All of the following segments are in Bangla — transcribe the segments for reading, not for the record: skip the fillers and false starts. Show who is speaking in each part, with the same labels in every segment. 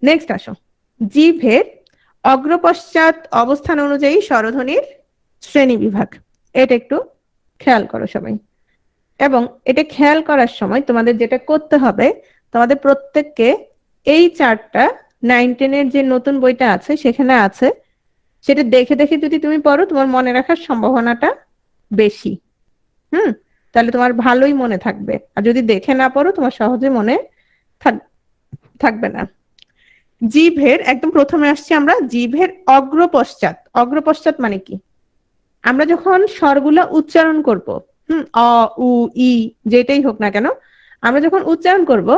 Speaker 1: নেক্সট আসো, জিভের অগ্রপশ্চাৎ অবস্থান অনুযায়ী স্বরধ্বনির শ্রেণী বিভাগ। এটা একটু খেয়াল করো সবাই, এবং এটা খেয়াল করার সময় তোমাদের যেটা করতে হবে, তোমাদের প্রত্যেককে এই চার্টটা 9-10 যে নতুন বইটা আছে সেখানে আছে, সেটা দেখে দেখে যদি তুমি পড়ো তোমার মনে রাখার সম্ভাবনাটা বেশি। তাহলে তোমার ভালোই মনে থাকবে, আর যদি দেখে না পড়ো তোমার সহজে মনে থাকবে না। জিভের একদম প্রথমে আসছি আমরা, জিভের অগ্রপশ্চাৎ। অগ্রপশ্চাৎ মানে কি? আমরা যখন স্বরগুলো উচ্চারণ করব, অ উ ই যেটাই হোক না কেন, আমরা যখন উচ্চারণ করব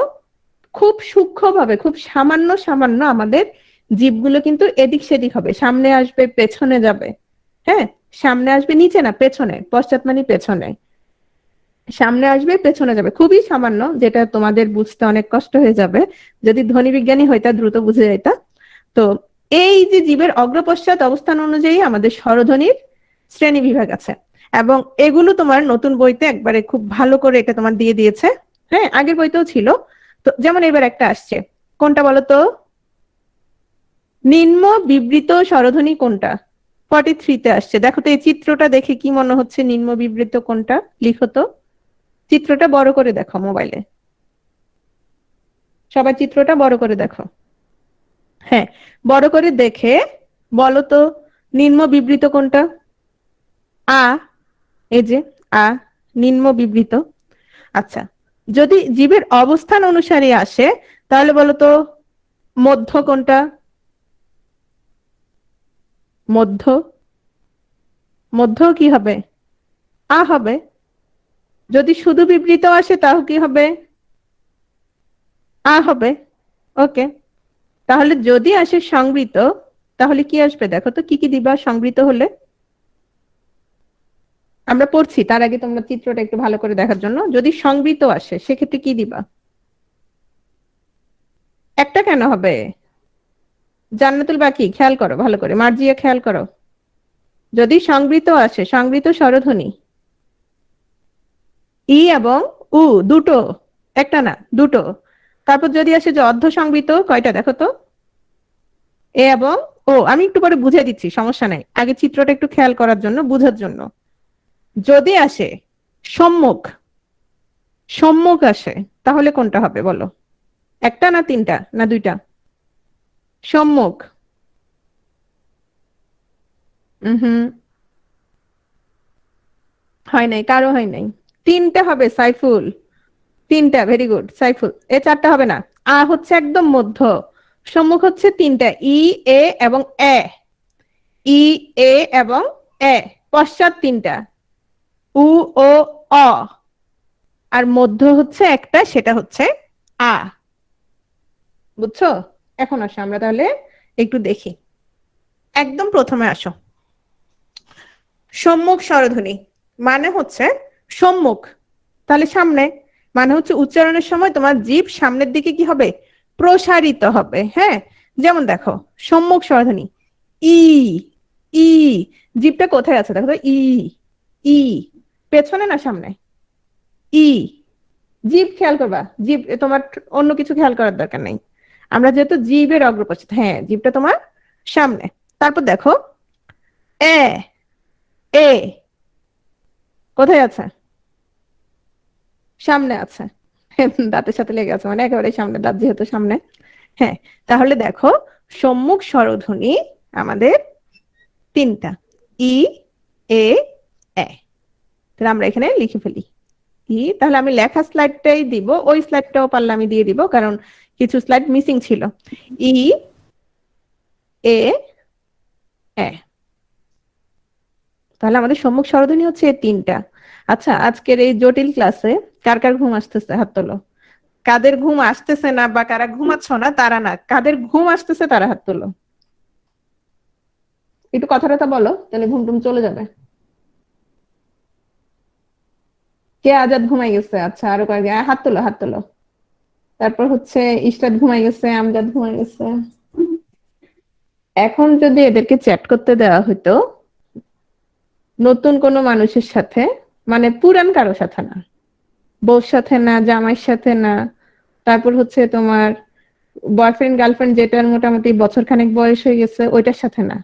Speaker 1: খুব সূক্ষ্মভাবে, খুব সামান্য সামান্য আমাদের জিভগুলো কিন্তু এদিক সেদিক হবে, সামনে আসবে পেছনে যাবে। হ্যাঁ, সামনে আসবে, নিচে না পেছনে, পশ্চাৎ মানে পেছনে, সামনে আসবে পেছনে যাবে, খুবই সামান্য, যেটা তোমাদের বুঝতে অনেক কষ্ট হয়ে যাবে। যদি ধ্বনি বিজ্ঞানী হইতা দ্রুত বুঝে যাইতা। তো এই যে জীবের অগ্রপশ্চাৎ অবস্থান অনুযায়ী আমাদের স্বরধ্বনির শ্রেণী বিভাগ আছে, এবং এগুলো তোমার নতুন বইতে একবারে খুব ভালো করে এটা তোমার দিয়ে দিয়েছে। হ্যাঁ, আগের বইতেও ছিল। তো যেমন এবার একটা আসছে, কোনটা বলতো? নিম্ন বিবৃত স্বরধ্বনি কোনটা? 43-তে আসছে। দেখো তো এই চিত্রটা দেখে কি মনে হচ্ছে নিম্ন বিবৃত কোনটা? লিখো তো, চিত্রটা বড় করে দেখো মোবাইলে, সবাই চিত্রটা বড় করে দেখো। হ্যাঁ, বড় করে দেখে বলো তো নিম্ন বিবৃত কোনটা? আ, এই যে আ, নিম্ন বিবৃত। আচ্ছা, যদি জীবের অবস্থান অনুসারে আসে তাহলে বলো তো মধ্য কোনটা? মধ্য, মধ্য কি হবে? আ হবে। যদি শুধু বিবৃত আসে তাও কি হবে? আ হবে। ওকে, তাহলে যদি আসে সংবৃত তাহলে কি আসবে? দেখো তো কি কি দিবা সংবৃত হলে। আমরা পড়ছি, তার আগে তোমরা চিত্রটা একটু ভালো করে দেখার জন্য, যদি সংবৃত আসে সেক্ষেত্রে কি দিবা? একটা কেন হবে? জান্নাতুল বাকি খেয়াল করো ভালো করে, মার্জিয়া খেয়াল করো, যদি সংবৃত আসে, সংবৃত স্বরধ্বনি ই এবং উ দুটো, একটা না দুটো। তারপর যদি আসে যে অর্ধ সংবৃত, কয়টা দেখো তো? এ এবং ও। আমি একটু পরে বুঝে দিচ্ছি, সমস্যা নাই, আগে চিত্রটা একটু খেয়াল করার জন্য, বুঝার জন্য। যদি আসে সম্মুখ, সম্মুখ আসে তাহলে কোনটা হবে বলো? একটা না তিনটা না দুইটা? সম্মুখ। হুম, হয় নাই, কারো হয় নাই। তিনটা হবে সাইফুল, তিনটা, ভেরি গুড সাইফুল। এ চারটা হবে না। আ হচ্ছে একদম মধ্য, সম্মুখ হচ্ছে তিনটা, ই এ এবং এ, ই এ এবং এ, পশ্চাৎ তিনটা, উ ও অ, আর মধ্য হচ্ছে একটা, সেটা হচ্ছে আ। বুঝছো? এখন আসো আমরা তাহলে একটু দেখি, একদম প্রথমে আসো। সম্মুখ স্বরধ্বনি মানে হচ্ছে সম্মুখ, তাহলে সামনে, মানে হচ্ছে উচ্চারণের সময় তোমার জিভ সামনের দিকে কি হবে? প্রসারিত হবে। হ্যাঁ, যেমন দেখো সম্মুখ স্বরধ্বনি ই, ই, জিভটা কোথায় আছে দেখো তো, ই, ই, পেছনে না সামনে? ই, জিভ খেয়াল করবা, জিভ তোমার অন্য কিছু খেয়াল করার দরকার নেই, আমরা যেহেতু জিভের অগ্রপশ্চাৎ, হ্যাঁ জিভটা তোমার সামনে। তারপর দেখো এ, এ কোথায় আছে? সামনে আছে। দাঁতের সাথে লেগে আছে, মানে একেবারে সামনে, দাঁত যেহেতু সামনে। হ্যাঁ, তাহলে দেখো সম্মুখ স্বরধ্বনি আমাদের তিনটা, ই এ এ। তাহলে আমরা এখানে লিখে ফেলি ই, তাহলে আমি লেখা স্লাইডটাই দিব, ওই স্লাইডটাও পারলে আমি দিয়ে দিব, কারণ কিছু স্লাইড মিসিং ছিল। ই এ এ, তাহলে আমাদের সম্মুখ স্বরধ্বনি হচ্ছে এই তিনটা। আচ্ছা, আজকের এই জটিল ক্লাসে কার কার ঘুম আসতেছে হাত তোলো। কাদের ঘুম আসতেছে না বা কারা ঘুমাচ্ছ না তারা না, কাদের ঘুম আসতেছে তারা হাত তোলো। একটু কথাটা বলো, তাহলে ঘুম টুম চলে যাবে। কে আজাদ ঘুমাই গেছে? আচ্ছা, আরো কয়েকজন হাত তোলো, হাত তোলো। তারপর হচ্ছে ইশরাত ঘুমাই গেছে, আমজাদ ঘুমাই গেছে। এখন যদি এদেরকে চ্যাট করতে দেওয়া হতো নতুন কোনো মানুষের সাথে, মানে পুরান কারো সাথে না, বউর সাথে না, জামাইয়ের সাথে না, তারপর হচ্ছে তোমার বয়ফ্রেন্ড গার্লফ্রেন্ড যেটার মোটামুটি বছর খানেক বয়স হয়ে গেছে ওইটার সাথে না,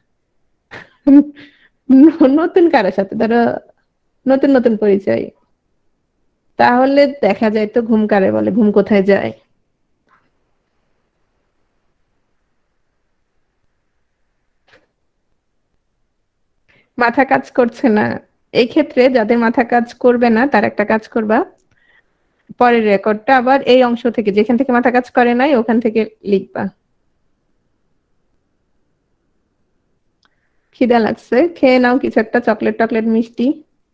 Speaker 1: নতুন কারোর সাথে, ধরো নতুন নতুন পরিচয়। তাহলে দেখা যায় তো ঘুম কারে বলে, ঘুম কোথায় যায়? মাথা কাজ করছে না। এই ক্ষেত্রে যাদের মাথা কাজ করবে না তার একটা কাজ করবা, পরের রেকর্ডটা আবার এই অংশ থেকে, যেখান থেকে মাথা কাজ করে নাই ওখান থেকে লিখবা। খিদা লাগছে, খেয়ে নাও কিছু একটা, চকলেট টকলেট মিষ্টি,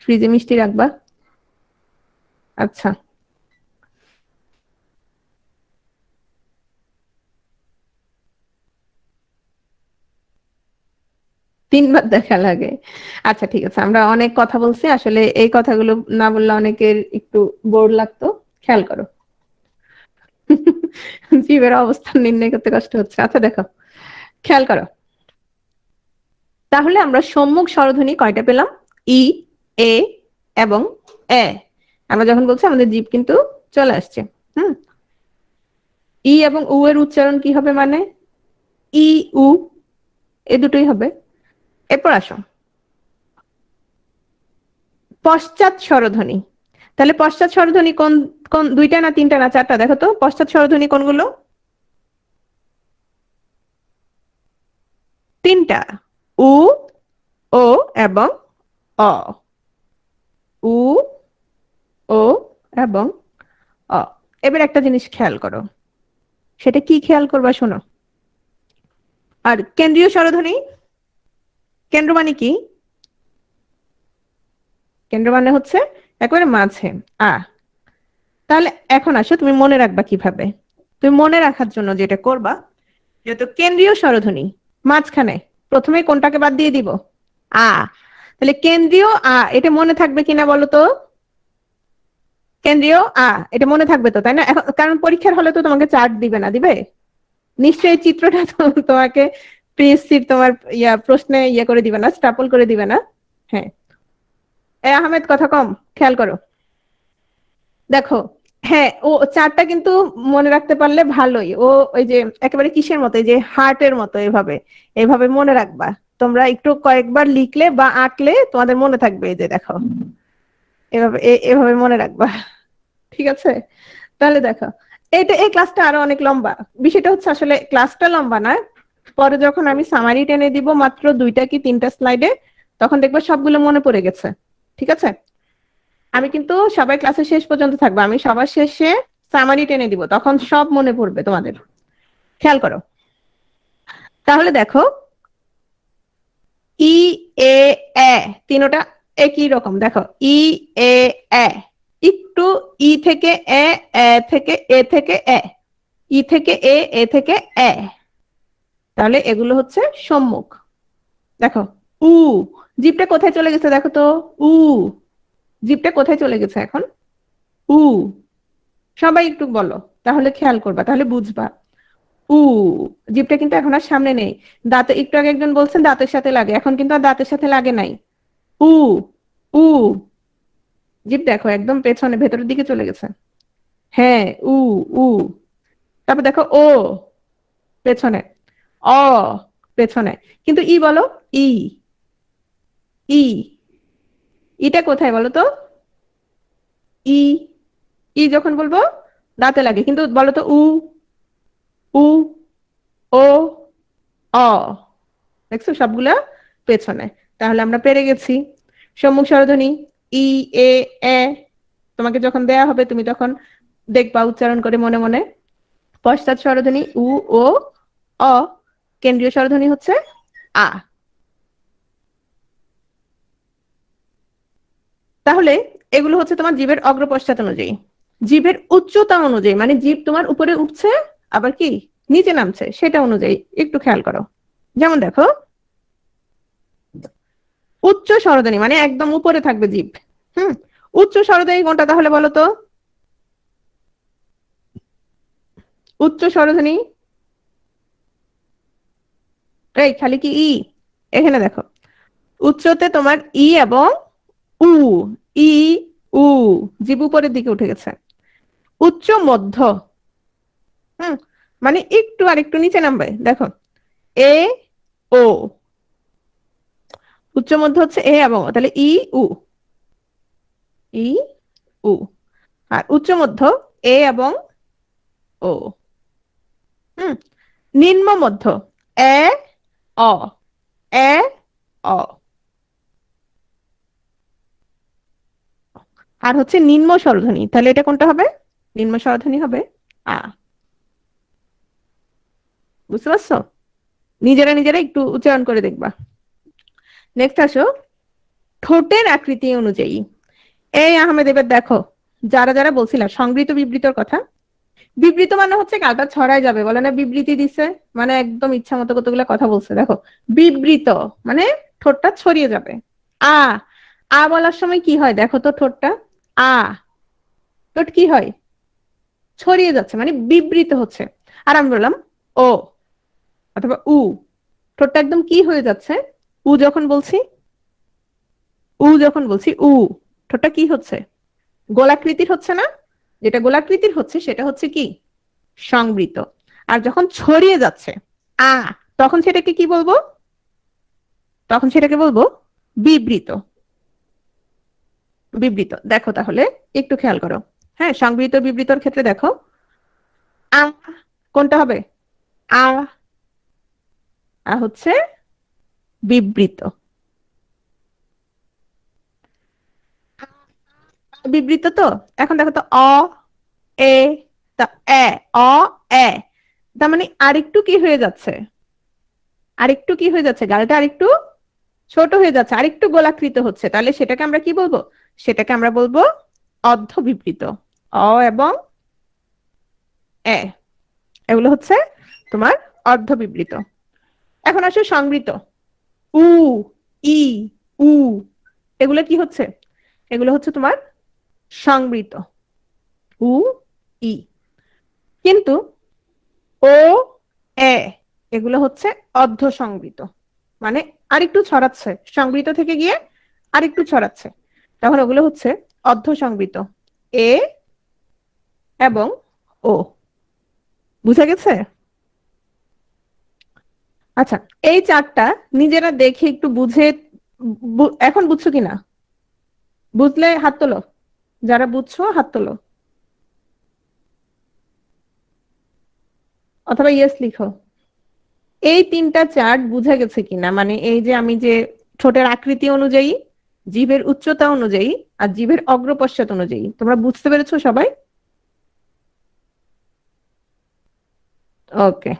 Speaker 1: ফ্রিজে মিষ্টি রাখবা। আচ্ছা, 3 বার দেখা লাগে। আচ্ছা ঠিক আছে, আমরা অনেক কথা বলছি, আসলে এই কথাগুলো না বললে অনেকের একটু বোর লাগতো। খেয়াল করো। জীবের অবস্থান নির্ণয় করতে কষ্ট হচ্ছে। আচ্ছা দেখো, খেয়াল করো। তাহলে আমরা সম্মুখ স্বরধ্বনি কয়টা পেলাম? ই, এ এবং এ। আমরা যখন বলছি আমাদের জীব কিন্তু চলে আসছে। হুম, ই এবং উ এর উচ্চারণ কি হবে? মানে ই, উ, এ দুটোই হবে। এরপর আসো পশ্চাৎ স্বরধ্বনি। তাহলে পশ্চাৎ স্বরধ্বনি কোন কোন, 2টা না 3টা না 4টা? দেখো তো পশ্চাৎ স্বরধ্বনি কোনগুলো? 3টা। উ, ও এবং অ। উ, ও এবং অ। এবার একটা জিনিস খেয়াল করো, সেটা কি খেয়াল করবা শোনো। আর কেন্দ্রীয় স্বরধ্বনি, কেন্দ্র মানে কি? কেন্দ্র মানে হচ্ছে একেবারে মাঝে, আ। তাহলে এখন আসো, তুমি মনে রাখবা কিভাবে? তুমি মনে রাখার জন্য যেটা করবা, যেহেতু কেন্দ্রীয় স্বরধ্বনি মাঝখানে, প্রথমে কোনটাকে বাদ দিয়ে দিব? আ। তাহলে কেন্দ্রীয় আ, এটা মনে থাকবে কিনা বলো তো? কেন্দ্রীয় আ, এটা মনে থাকবে তো, তাই না? এখন কারণ পরীক্ষার হলে তো তোমাকে চার্ট দিবে না, দিবে? নিশ্চয়ই চিত্রটা তোমাকে পিএসসির তোমার প্রশ্নে করে দিবে না, স্টাপল করে দিবে না। হ্যাঁ, এ আহমেদ কথা কম, খেয়াল করো। দেখো, হ্যাঁ, ও চারটা কিন্তু মনে রাখতে পারলে ভালোই। ও ওই যে একেবারে কিসের মতো, এই যে হার্টের মতো, এভাবে এভাবে মনে রাখবা। তোমরা একটু কয়েকবার লিখলে বা আঁকলে তোমাদের মনে থাকবে। এই যে দেখো, এভাবে এভাবে মনে রাখবা। ঠিক আছে? তাহলে দেখো, এই ক্লাসটা আরো অনেক লম্বা। বিষয়টা হচ্ছে আসলে ক্লাসটা লম্বা না, পরে যখন আমি সামারি টেনে দিব মাত্র 2টা কি 3টা স্লাইডে, তখন দেখবা সবগুলো মনে পড়ে গেছে। ঠিক আছে? আমি কিন্তু সবাই ক্লাসের শেষ পর্যন্ত থাকবো, আমি সবার শেষে সামারি টেনে দিব, তখন সব মনে পড়বে তোমাদের। খেয়াল করো। তাহলে দেখো, ই, এ, এ, তিনোটা একই রকম। দেখো, ই, এ, এ, একটু ই থেকে এ, এ থেকে এ থেকে এ, ই থেকে এ থেকে এ। তাহলে এগুলো হচ্ছে সম্মুখ। দেখো, উ, জিভটা কোথায় চলে গেছে দেখো তো? উ, জিভটা কোথায় চলে গেছে এখন? উ, সবাই একটু বলো, তাহলে খেয়াল করবা, তাহলে বুঝবা। উ, জিভটা কিন্তু এখন আর সামনে নেই। দাঁতে একটু আগে একজন বলছেন দাঁতের সাথে লাগে, এখন কিন্তু আর দাঁতের সাথে লাগে নাই। উ, উ, জিভ দেখো একদম পেছনে ভেতরের দিকে চলে গেছে। হ্যাঁ, উ, উ। তারপর দেখো, ও পেছনে, অ পেছনে, কিন্তু ই বলো, ই, ই, ইটা কোথায় বলো তো? ই, ই যখন বলবো দাঁতে লাগে, কিন্তু বলো তো উ, উ, ও, অ। দেখছো সবগুলা পেছনে। তাহলে আমরা পেরে গেছি। সম্মুখ স্বরধ্বনি ই, এ, এ, তোমাকে যখন দেয়া হবে তুমি তখন দেখবা উচ্চারণ করে মনে মনে। পশ্চাৎ স্বরধ্বনি উ, ও, অ। কেন্দ্রীয় স্বরধ্বনি হচ্ছে আ। তাহলে এগুলো হচ্ছে তোমার জীবের অগ্রপশ্চাৎ অনুযায়ী। জীবের উচ্চতা অনুযায়ী, মানে জীব তোমার উপরে উঠছে আবার কি নিচে নামছে, সেটা অনুযায়ী একটু খেয়াল করো। যেমন দেখো, উচ্চ স্বরধ্বনি মানে একদম উপরে থাকবে জীব। হুম, উচ্চ স্বরধ্বনি কোনটা তাহলে বলো তো? উচ্চ স্বরধ্বনি, এই খালি কি ই? এখানে দেখো, উচ্চতে তোমার ই এবং উ, ই, উ, জীব উপরের দিকে উঠে গেছে। উচ্চ মধ্য, হুম, মানে একটু আরেকটু নিচে নামবে, দেখো এ ও, উচ্চ মধ্য হচ্ছে এ এবং ও, তাহলে ই উ, ই উ, আর উচ্চ মধ্য এ এবং ও। হুম, নিম্ন মধ্য এ অ, এ অ, আর হচ্ছে নিম্ন স্বরধ্বনি, তাহলে এটা কোনটা হবে? নিম্ন স্বরধ্বনি হবে আ। বুঝতে পারছো? নিজেরা নিজেরা একটু উচ্চারণ করে দেখবা। নেক্সট আসো, ঠোঁটের আকৃতি অনুযায়ী। এই আহমেদ, এবার দেখো, যারা যারা বলছিলাম সংবৃত বিবৃতর কথা, বিবৃত মানে হচ্ছে কালটা ছড়াই যাবে, বলে না বিবৃতি দিছে, মানে একদম ইচ্ছা মতো কতগুলো কথা বলছে। দেখো বিবৃত মানে ঠোঁটটা ছড়িয়ে যাবে। আ, আ বলার সময় কি হয় দেখো তো, ঠোঁটটা আ, ঠোঁট কি হয়? ছড়িয়ে যাচ্ছে, মানে বিবৃত হচ্ছে। আর আমি বললাম ও অথবা উ, ঠোঁটটা একদম কি হয়ে যাচ্ছে? উ যখন বলছি, উ যখন বলছি উ, ঠোঁটটা কি হচ্ছে? গোলাকৃতির হচ্ছে না? যেটা গোলাকৃতির হচ্ছে সেটা হচ্ছে কি? সংবৃত। আর যখন ছড়িয়ে যাচ্ছে আ, তখন সেটাকে কি বলবো? তখন সেটাকে বলবো বিবৃত। বিবৃত, দেখো তাহলে একটু খেয়াল করো। হ্যাঁ, সংবৃত বিবৃতর ক্ষেত্রে দেখো আ কোনটা হবে? আ, আ হচ্ছে বিবৃত। বিবৃত তো। এখন দেখো তো অ এ, তা এ, অ এ, তার মানে আরেকটু কি হয়ে যাচ্ছে? আরেকটু কি হয়ে যাচ্ছে? গালটা আরেকটু ছোট হয়ে যাচ্ছে, আরেকটু গোলাকৃত হচ্ছে, তাহলে সেটাকে আমরা কি বলবো? সেটাকে আমরা বলবো অর্ধ বিবৃত। অ এবং এ, এগুলো হচ্ছে তোমার অর্ধ বিবৃত। এখন আসো সংবৃত। উ, ই, উ, এগুলো কি হচ্ছে? এগুলো হচ্ছে তোমার সংবৃত। উ, ই। কিন্তু ও এ, এগুলো হচ্ছে অর্ধ সংবৃত, মানে আরেকটু ছড়াচ্ছে, সংবৃত থেকে গিয়ে আরেকটু ছড়াচ্ছে, তখন ওগুলো হচ্ছে অর্ধ সংবৃত। এ এবং ও। বুঝা গেছে? আচ্ছা, এই চারটা নিজেরা দেখে একটু বুঝে, এখন বুঝছো কিনা? বুঝলে হাত তোলো, যারা বুঝছো হাত তোলো, অথবা ইয়েস লিখো। এই তিনটা চার্ট বুঝা গেছে কিনা, মানে এই যে আমি যে ঠোঁটের আকৃতি অনুযায়ী, জিভের উচ্চতা অনুযায়ী, আর জিভের অগ্রপশ্চাৎ অনুযায়ী, তোমরা বুঝতে পেরেছো সবাই? ওকে,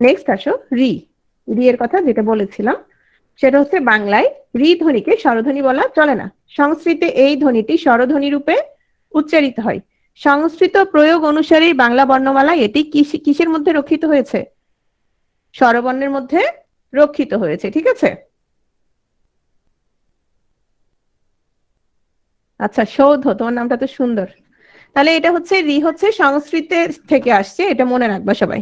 Speaker 1: নেক্সট আসো রি। রি এর কথা যেটা বলেছিলাম সেটা হচ্ছে বাংলায় রি ধ্বনিকে স্বরধ্বনি বলা চলে না। সংস্কৃতে এই ধ্বনিটি স্বরধ্বনি রূপে উচ্চারিত হয়। সংস্কৃত প্রয়োগ অনুসারে বাংলা বর্ণমালা এটি কিসের মধ্যে রক্ষিত হয়েছে? স্বরবর্ণের মধ্যে রক্ষিত হয়েছে, ঠিক আছে। আচ্ছা সৌধ, তোমার নামটা তো সুন্দর। তাহলে এটা হচ্ছে রি হচ্ছে সংস্কৃতে থেকে আসছে, এটা মনে রাখবা সবাই।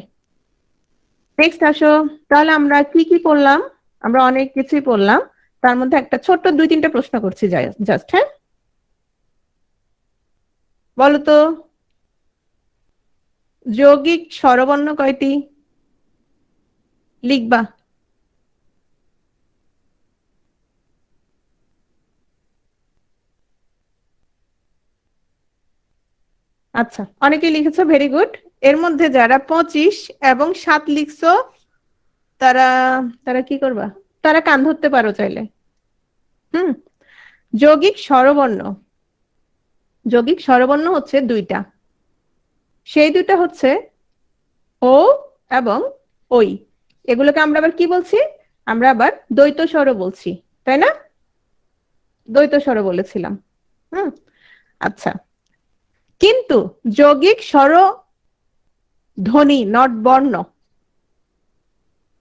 Speaker 1: নেক্সট আসো, তাহলে আমরা কি কি পড়লাম? আমরা অনেক কিছুই পড়লাম, তার মধ্যে একটা ছোট্ট দুই তিনটা প্রশ্ন করছি জাস্ট। হ্যাঁ, বলো তো, যৌগিক স্বরবর্ণ কয়টি? লিখবা। আচ্ছা, অনেকেই লিখেছো, ভেরি গুড। এর মধ্যে যারা 25 এবং 7 লিখছো, তারা তারা কি করবা? তারা কান ধরতে পারো চাইলে। হুম, যৌগিক স্বরবর্ণ, যৌগিক স্বরবর্ণ হচ্ছে দুইটা, সেই দুইটা হচ্ছে ও এবং ওই। এগুলোকে আমরা আবার কি বলছি? আমরা আবার দ্বৈত স্বর বলছি, তাই না? দ্বৈত স্বর বলেছিলাম। হুম, আচ্ছা, কিন্তু যৌগিক স্বর ধ্বনি, নট বর্ণ,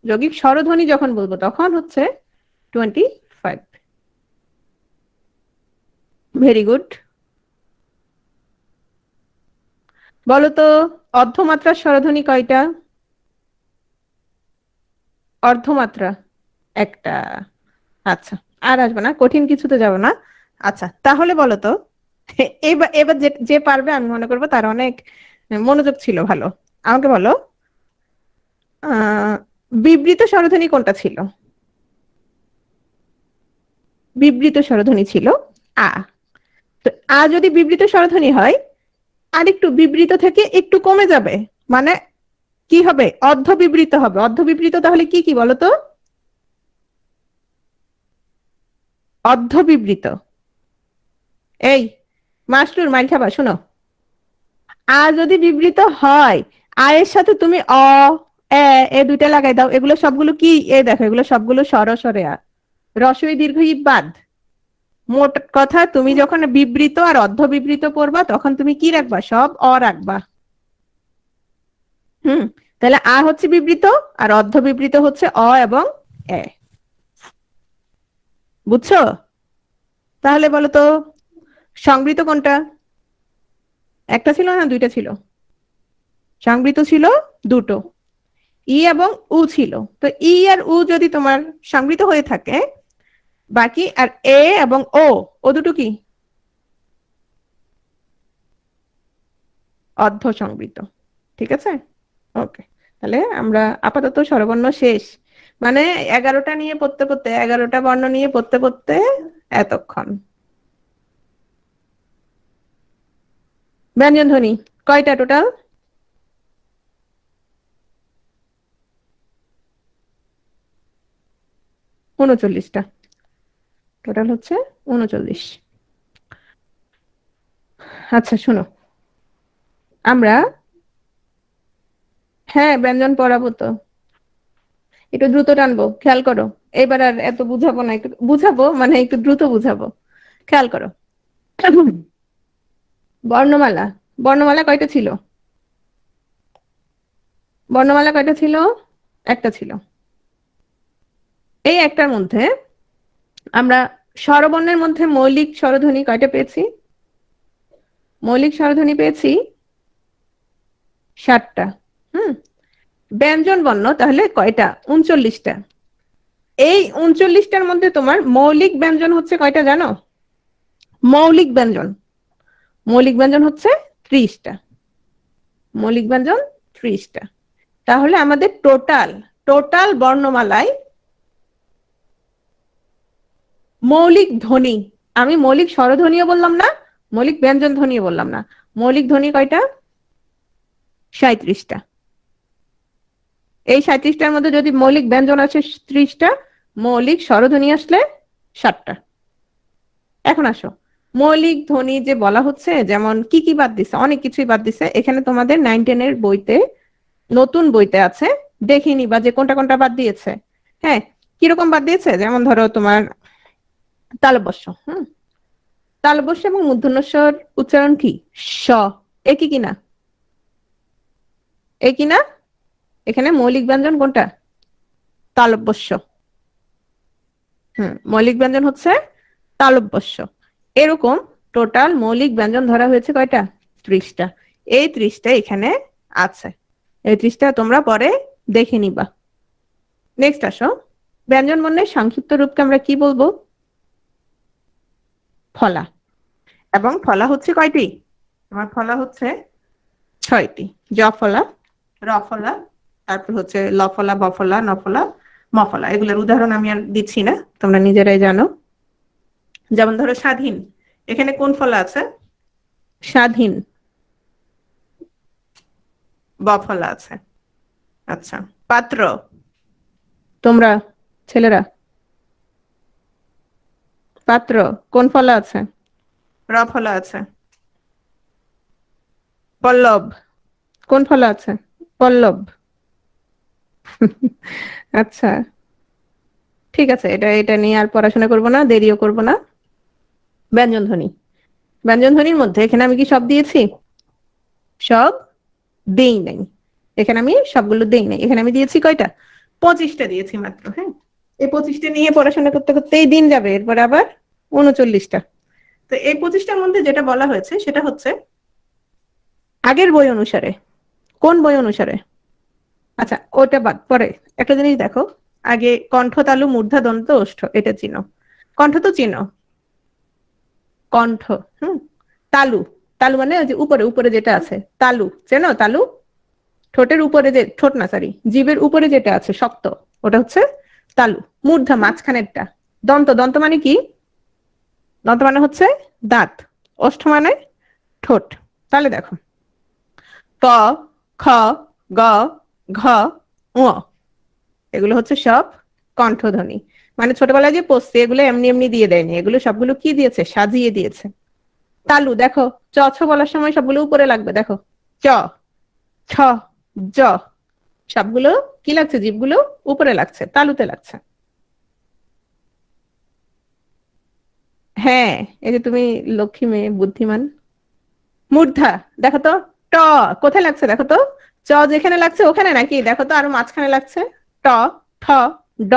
Speaker 1: যৌগিক স্বরধ্বনি যখন বলবো তখন হচ্ছে 25। Very good. বলতো, অর্ধমাত্রার স্বরধ্বনি কয়টা? অর্ধমাত্রা একটা। আচ্ছা, আর আসবো না, কঠিন কিছুতে যাব না। আচ্ছা তাহলে বলো তো, এবার এবার যে যে পারবে আমি মনে করবো তার অনেক মনোযোগ ছিল ভালো। আমাকে বলো, বিবৃত স্বরধ্বনি কোনটা ছিল? বিবৃত স্বরধ্বনি ছিল আ। তো আ যদি বিবৃত স্বরধ্বনি হয়, আর একটু বিবৃত থেকে একটু কমে যাবে, মানে কি হবে? অর্ধ বিবৃত হবে। অর্ধ বিবৃত তাহলে কি কি বলতো? অর্ধ বিবৃত। এই মাস্টুর মাইল খাবা, শোনো। আ যদি বিবৃত হয়, আ এর সাথে তুমি অ, এ দুইটা লাগাই দাও। এগুলো সবগুলো কি? এ দেখো, এগুলো সবগুলো স্বরে আ। রস্বই দীর্ঘ ই বাদ। মোট কথা, তুমি যখন বিবৃত আর অর্ধ বিবৃত পড়বা, তখন তুমি কি রাখবা? সব অ রাখবা। হুম। তাহলে আ হচ্ছে বিবৃত, আর অর্ধ বিবৃত হচ্ছে অ এবং এ। বুঝছো? তাহলে বলো তো, সংবৃত কোনটা? একটা ছিল না দুইটা ছিল? সংবৃত ছিল দুটো, ই এবং উ ছিল। তো ই আর উ যদি তোমার সংবৃত হয়ে থাকে, বাকি আর এ এবং ও, ও দুটো কি? অর্ধ সংবৃত। ঠিক আছে, ওকে। তাহলে আমরা আপাতত স্বরবর্ণ শেষ, মানে 11টা নিয়ে পড়তে পড়তে, 11টা বর্ণ নিয়ে পড়তে পড়তে এতক্ষণ। ব্যঞ্জন ধ্বনি কয়টা টোটাল? 39টা। টোটাল হচ্ছে 39। আচ্ছা শোনো, আমরা, হ্যাঁ ব্যঞ্জন পড়াবো তো। একটু দ্রুত টানবো, খেয়াল করো। এবার আর এত বুঝাবো না, একটু বুঝাবো মানে একটু দ্রুত বুঝাবো। খেয়াল করো। বর্ণমালা, বর্ণমালা কয়টা ছিল? বর্ণমালা কয়টা ছিল? একটা ছিল। এই একটার মধ্যে আমরা স্বরবর্ণের মধ্যে মৌলিক স্বরধ্বনি কয়টা পেয়েছি? মৌলিক স্বরধ্বনি পেয়েছি 7টা। হুম। ব্যঞ্জন বর্ণ তাহলে কয়টা? 39টা। এই 39টার মধ্যে তোমার মৌলিক ব্যঞ্জন হচ্ছে কয়টা জানো? মৌলিক ব্যঞ্জন, মৌলিক ব্যঞ্জন হচ্ছে 30টা। মৌলিক ব্যঞ্জন 30টা। তাহলে আমাদের টোটাল, টোটাল বর্ণমালায় মৌলিক ধ্বনি, আমি মৌলিক স্বরধ্বনিও বললাম না, মৌলিক ব্যঞ্জন ধ্বনিও বললাম না, মৌলিক ধ্বনি কয়টা? 37টা। এই 37টার মধ্যে যদি মৌলিক ব্যঞ্জন আছে 30টা, মৌলিক স্বরধ্বনি আসলে 7টা। এখন আসো, মৌলিক ধ্বনি যে বলা হচ্ছে, যেমন কি কি বাদ দিছে? অনেক কিছুই বাদ দিছে। এখানে তোমাদের 9-10 এর বইতে, নতুন বইতে আছে, দেখে নিবা যে কোনটা কোনটা বাদ দিয়েছে। হ্যাঁ, কিরকম বাদ দিয়েছে? যেমন ধরো তোমার তালব্য। হুম। তালব্য এবং মূর্ধন্যস্বর উচ্চারণ কি? স। একই কিনা? একই না? এখানে মৌলিক ব্যঞ্জন কোনটা? তালব্য। হুম, মৌলিক ব্যঞ্জন হচ্ছে তালব্য। এরকম টোটাল মৌলিক ব্যঞ্জন ধরা হয়েছে কয়টা? 30টা। এই 30টা এখানে আছে। এই 30টা তোমরা পরে দেখে নিবা। নেক্সট আসো, ব্যঞ্জন বর্ণের সংক্ষিপ্ত রূপকে আমরা কি বলবো? ফলা। এবং ফলা হচ্ছে কয়টি? তোমার ফলা হচ্ছে 6টি। জ ফলা, র ফলা, তারপর হচ্ছে ল ফলা, ব ফলা, ন ফলা, ম ফলা। এগুলোর উদাহরণ আমি আর দিচ্ছি না, তোমরা নিজেরাই জানো। যেমন ধরো স্বাধীন, এখানে কোন ফলা আছে? স্বাধীন। ব ফলা আছে। আচ্ছা। পাত্র, তোমরা ছেলেরা, পাত্র কোন ফলা আছে? র ফলা আছে। পল্লব কোন ফলা আছে? পল্লব। আচ্ছা, ঠিক আছে, এটা এটা নিয়ে আর পড়াশোনা করবো না, দেরিও করবো না। ব্যঞ্জন ধ্বনি, ব্যঞ্জন ধ্বনির মধ্যে এখানে আমি কি সব দিয়েছি? সব দেই নাই। এখানে আমি সবগুলো দেই নাই। এখানে আমি দিয়েছি কয়টা? 25টা দিয়েছি মাত্র। হ্যাঁ, এই 25টা নিয়ে পড়াশোনা করতে করতেই দিন যাবে, এরপর আবার 39টা। তো এই 25টার মধ্যে যেটা বলা হয়েছে সেটা হচ্ছে আগের বই অনুসারে। কোন বই অনুসারে? আচ্ছা, ওটা বাদ, পরে একটা জিনিস দেখো। আগে কণ্ঠ, তালু, মূর্ধা, দন্ত, ওষ্ঠ, এটা চিনো। কণ্ঠ তো চিনো, কণ্ঠ। হুম। তালু, তালু মানে ওই যে উপরে উপরে যেটা আছে, তালু চেনো? তালু, ঠোঁটের উপরে যে, ঠোঁট না সরি, জিভের উপরে যেটা আছে শক্ত, ওটা হচ্ছে তালু। মূর্ধা মাঝখানেরটা। দন্ত, দন্ত মানে কি? দন্ত মানে হচ্ছে দাঁত। ওষ্ঠ মানে ঠোঁট। তাহলে দেখো, ক, খ, গ, ঘ, ঙ, এগুলো হচ্ছে সব কণ্ঠধ্বনি। মানে ছোটবেলায় যে পড়ছে এগুলো এমনি এমনি দিয়ে দেয়নি, এগুলো সবগুলো কি দিয়েছে? সাজিয়ে দিয়েছে। তালু দেখো, চ ছ বলার সময় সবগুলো উপরে লাগবে, দেখো চ, ছ, জ, সবগুলো কি লাগছে? জিভগুলো উপরে লাগছে, তালুতে লাগছে। হ্যাঁ, এই যে তুমি লক্ষ্মী মেয়ে, বুদ্ধিমান। মূর্ধা দেখো তো, ট কোথায় লাগছে দেখো তো, চ যেখানে লাগছে ওখানে নাকি? দেখো তো আরো মাঝখানে লাগছে। ট, ঠ, ড।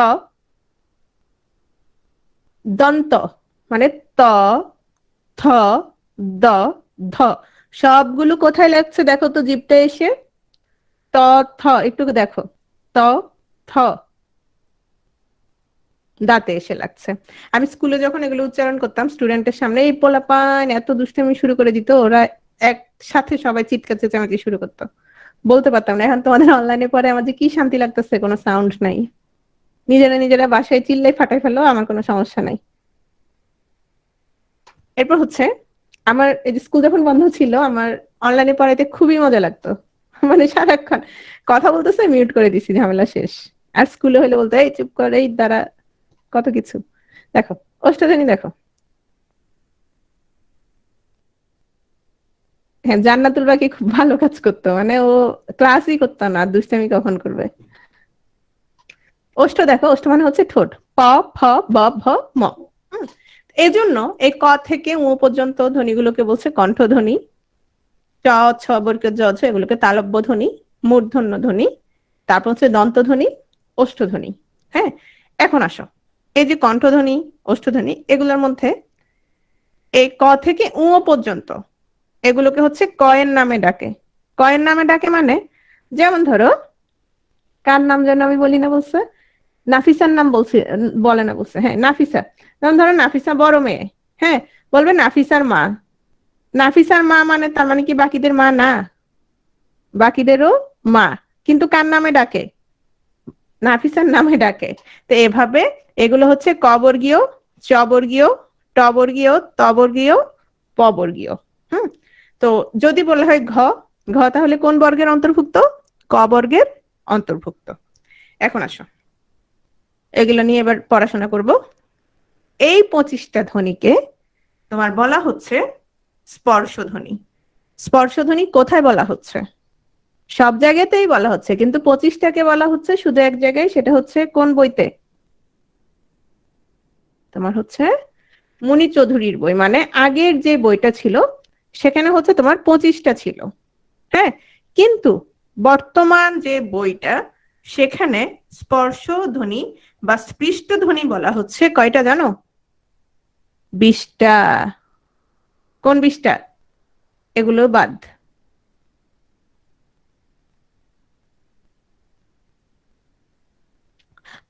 Speaker 1: দন্ত মানে ত, থ, দ, ধ, সবগুলো কোথায় লাগছে দেখো তো জিভটা এসে? ত, থ, একটু দেখো, ত, থ, দাঁতে এসে লাগছে। আমি স্কুলে যখন এগুলো উচ্চারণ করতাম স্টুডেন্টের সামনে, এই পোলাপান এত দুষ্টামি শুরু করে দিত, ওরা একসাথে সবাই চিৎকার চেঁচামেচি শুরু করতো। বলতে পারতাম না। এখন তোমাদের অনলাইনে পরে আমার যে কি শান্তি লাগতেছে, কোনো সাউন্ড নাই। নিজেরা নিজেরা বাসায় চিল্লাই ফাটাই ফেলো, আমার কোনো সমস্যা নাই। এরপর হচ্ছে, আমার এই যে স্কুল যখন বন্ধ ছিল, আমার অনলাইনে পড়াইতে খুবই মজা লাগতো। মানে সারাক্ষণ কথা বলতেছে, মিউট করে দিছি, ঝামেলা শেষ। আর স্কুলে হলে বলতো এই চুপ করে, এই দ্বারা কত কিছু। দেখো, অষ্টধ্বনি দেখো। হ্যাঁ, জান্নাতুল বাকি খুব ভালো কাজ করতো, মানে ও ক্লাসই করতো না, দুষ্টামি কখন করবে। ওষ্ঠ দেখো, ওষ্ঠ মানে হচ্ছে ঠোঁট। প, ফ, ব, ভ, ম। এই জন্য এই ক থেকে উ পর্যন্ত ধ্বনিগুলোকে বলছে কণ্ঠধ্বনি। চ, ছ বর্গ, জ, ঝ এগুলোকে তালব্য ধ্বনি, মূর্ধন্য ধ্বনি, তারপর হচ্ছে দন্তধ্বনি, ওষ্ঠধ্বনি। হ্যাঁ, এখন আসো, এই যে কণ্ঠধ্বনি, ওষ্ঠধ্বনি, এগুলোর মধ্যে এই ক থেকে উ পর্যন্ত এগুলোকে হচ্ছে কয়ের নামে ডাকে। কয়ের নামে ডাকে মানে, যেমন ধরো, কার নাম যেন আমি বলি না বলছে, নাফিসার নাম বলছে, বলে না বলছে, হ্যাঁ নাফিসা। যেমন ধরো নাফিসা বড় মেয়ে, হ্যাঁ, বলবে নাফিসার মা। নাফিসার মা মানে তার মানে কি বাকিদের মা না? বাকিদেরও মা, কিন্তু কার নামে ডাকে? নাফিসার নামে ডাকে। তো এভাবে এগুলো হচ্ছে ক বর্গীয়, চ বর্গীয়, ট বর্গীয়, ত বর্গীয়, প বর্গীয়। হুম। তো যদি বলা হয় ঘ, ঘ তাহলে কোন বর্গের অন্তর্ভুক্ত? ক বর্গের অন্তর্ভুক্ত। এখন আসো, এগুলো নিয়ে এবার পড়াশোনা করব। এই 25টা ধ্বনিকে তোমার বলা হচ্ছে স্পর্শধ্বনি। স্পর্শধ্বনি কোথায় বলা হচ্ছে? সব জায়গাতেই বলা হচ্ছে, কিন্তু 25টাকে বলা হচ্ছে শুধু এক জায়গায়, সেটা হচ্ছে কোন বইতে? তোমার হচ্ছে মুনি চৌধুরীর বই, মানে আগের যে বইটা ছিল সেখানে হচ্ছে তোমার 25টা ছিল। হ্যাঁ, কিন্তু বর্তমান যে বইটা, সেখানে স্পর্শ ধ্বনি বা স্পৃষ্ট ধ্বনি বলা হচ্ছে কয়টা জানো? 20টা। কোন 20টা? এগুলো বাদ।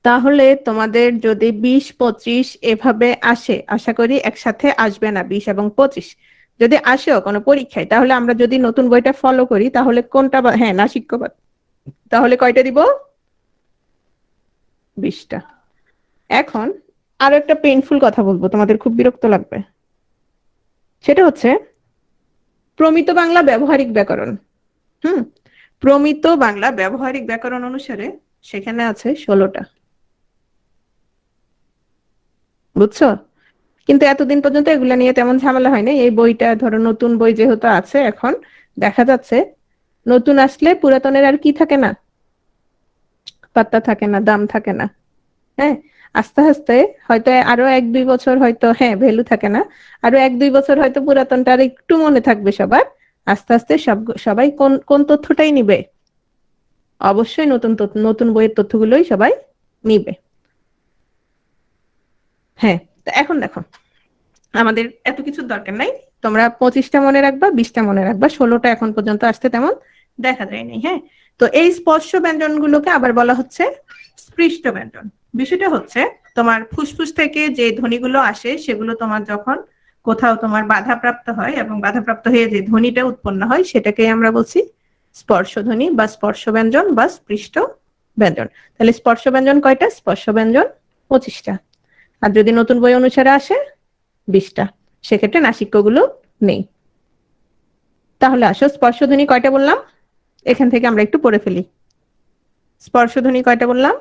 Speaker 1: তাহলে তোমাদের যদি 20, 25 এভাবে আসে, আশা করি একসাথে আসবে না 20 এবং 25। যদি আসেও কোনো পরীক্ষায়, তাহলে আমরা যদি নতুন বইটা ফলো করি তাহলে কোনটা হ্যাঁ নাসিক্যবাদ, তাহলে কয়টা দিব? 20টা। এখন আরো একটা পেইনফুল কথা বলবো, তোমাদের খুব বিরক্ত লাগবে। সেটা হচ্ছে প্রমিত বাংলা ব্যবহারিক ব্যাকরণ। হুম। প্রমিত বাংলা ব্যবহারিক ব্যাকরণ অনুসারে সেখানে আছে 16টা। বুঝছো? কিন্তু এতদিন পর্যন্ত এগুলা নিয়ে তেমন ঝামেলা হয়নি। এই বইটা ধরো নতুন বই যেহেতু আছে, এখন দেখা যাচ্ছে নতুন আসলে পুরাতনের আর কি থাকে না, পাত্তা থাকে না, দাম থাকে না। হ্যাঁ, আস্তে আস্তে হয়তো আরো 1-2 বছর হয়তো হ্যাঁ ভ্যালু থাকে না, আরো 1-2 বছর হয়তো পুরাতনটা আর একটু মনে থাকবে সবার। আস্তে আস্তে সবাই কোন কোন তথ্যটাই নিবে? অবশ্যই নতুন নতুন বইয়ের তথ্যগুলোই সবাই নিবে। হ্যাঁ, তো এখন দেখো, আমাদের এত কিছুর দরকার নাই। তোমরা 25টা মনে রাখবা, 20টা মনে রাখবা, 16টা এখন পর্যন্ত আসতে তেমন দেখা যায়নি। হ্যাঁ, তো এই স্পর্শ ব্যঞ্জন গুলোকে আবার বলা হচ্ছে স্পৃষ্ট ব্যঞ্জন। বিষয়টা হচ্ছে, তোমার ফুসফুস থেকে যে ধ্বনিগুলো আসে সেগুলো তোমার যখন কোথাও তোমার বাধাপ্রাপ্ত হয় এবং বাধাপ্রাপ্ত হয়ে যে ধ্বনিটা উৎপন্ন হয় সেটাকে আমরা বলছি স্পর্শধ্বনি বা স্পর্শ ব্যঞ্জন বা স্পৃষ্ট ব্যঞ্জন। তাহলে স্পর্শ ব্যঞ্জন কয়টা? স্পর্শ ব্যঞ্জন 25টা। আর যদি নতুন বই অনুসারে আসে 20টা। সেক্ষেত্রে নাসিক্যগুলো নেই। তাহলে আসো স্পর্শধ্বনি কয়টা বললাম, এখান থেকে আমরা একটু পড়ে ফেলি। স্পর্শধ্বনি কয়টা বললাম?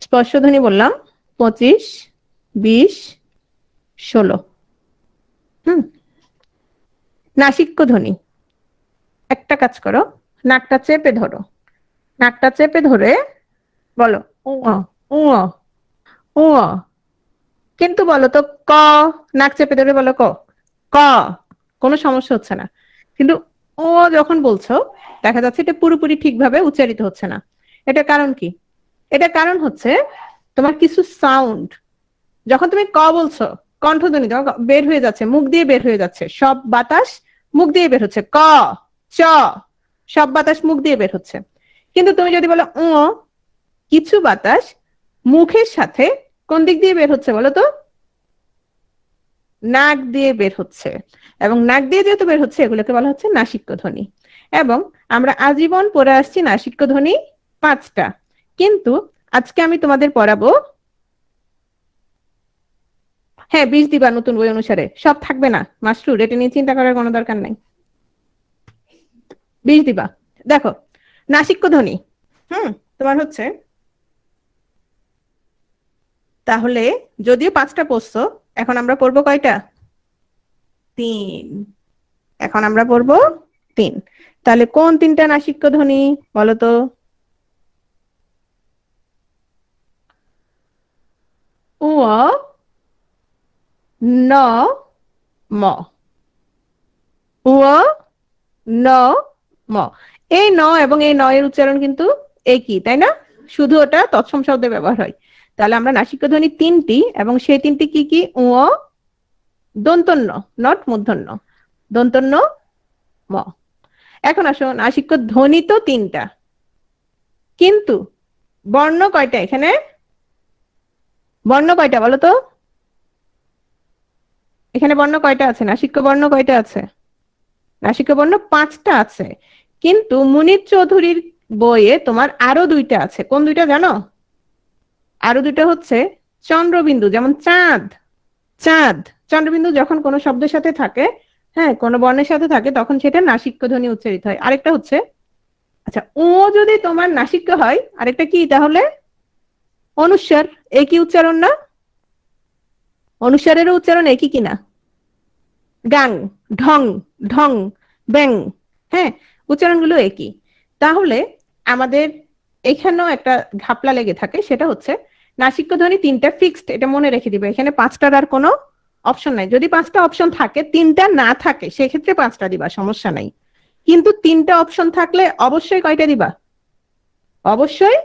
Speaker 1: স্পর্শধ্বনি বললাম 25, 20, 16। নাসিক্য ধ্বনি, একটা কাজ করো, নাকটা চেপে ধরো, নাকটা চেপে ধরে বলো উ আ, উ আ, উ আ। কিন্তু বলো তো ক, নাক চেপে ধরে বলো ক, ক, কোনো সমস্যা হচ্ছে না। কিন্তু ও যখন বলছো দেখা যাচ্ছে এটা পুরোপুরি ঠিকভাবে উচ্চারিত হচ্ছে না। এটা কারণ কি? এটা কারণ হচ্ছে তোমার কিছু সাউন্ড, যখন তুমি ক বলছো কণ্ঠধ্বনি তোমার বের হয়ে যাচ্ছে, মুখ দিয়ে বের হয়ে যাচ্ছে, সব বাতাস মুখ দিয়ে বের হচ্ছে, ক, চ, সব বাতাস মুখ দিয়ে বের হচ্ছে। কিন্তু তুমি যদি বলো উ, কিছু বাতাস মুখের সাথে কোন দিক দিয়ে বের হচ্ছে বলো তো? নাক দিয়ে বের হচ্ছে। এবং নাক দিয়ে যেহেতু বের হচ্ছে এগুলোকে বলা হচ্ছে নাসিক্য ধ্বনি। এবং আমরা আজীবন পড়ে আসছি নাসিক্য ধ্বনি 5টা, কিন্তু আজকে আমি তোমাদের পড়াবো, হ্যাঁ 20 দিবা নতুন বই অনুসারে, সব থাকবে না মাস্টুর, এটা নিয়ে চিন্তা করার কোনো দরকার নাই। 20 দিবা। দেখো নাসিক্য ধ্বনি, তোমার হচ্ছে, তাহলে যদিও 5টা পড়ছো, এখন আমরা পড়বো কয়টা? 3। এখন আমরা পড়বো 3। তাহলে কোন 3টা নাসিক্য ধ্বনি বলো তো? উ, ন, ম। উ, ন, ম। এই ন এবং এই ন এর উচ্চারণ কিন্তু একই, তাই না? শুধু ওটা তৎসম শব্দে ব্যবহার হয়। তাহলে আমরা নাসিক্য ধ্বনি 3টি, এবং সেই 3টি কি কি? উ, দন্তন্য, নট মূর্ধন্য, দন্তন্য ম। এখন আসো নাসিক্য ধ্বনি তো 3টা, কিন্তু বর্ণ কয়টা এখানে? বর্ণ কয়টা বলো তো? এখানে বর্ণ কয়টা আছে? নাসিক্য বর্ণ কয়টা আছে? নাসিক্য বর্ণ 5টা আছে, কিন্তু মুনির চৌধুরীর বইয়ে তোমার আরো 2টা আছে। কোন 2টা জানো? আরো 2টা হচ্ছে চন্দ্রবিন্দু, যেমন চাঁদ, চাঁদ। চন্দ্রবিন্দু যখন কোনো শব্দের সাথে থাকে, হ্যাঁ কোনো বর্ণের সাথে থাকে, তখন সেটা নাসিক্য ধ্বনি উচ্চারিত হয়। আরেকটা হচ্ছে, আচ্ছা ও যদি তোমার নাসিক্য হয়, আরেকটা কি তাহলে? অনুস্বার। একই উচ্চারণ না? অনুস্বারেরও উচ্চারণ একই কিনা? গাং, ঢং, ঢং, ব্যাং, হ্যাঁ উচ্চারণগুলো একই। তাহলে আমাদের এখানেও একটা ঘাপলা লেগে থাকে, সেটা হচ্ছে নাসিক্য ধ্বনি 3টা ফিক্সড, এটা মনে রেখে দিবে। এখানে 5টার আর কোনো অপশন নাই। যদি 5টা অপশন থাকে, 3টা না থাকে, সেক্ষেত্রে 5টা দিবা, সমস্যা নাই। কিন্তু 3টা অপশন থাকলে অবশ্যই কয়টা দিবা? অবশ্যই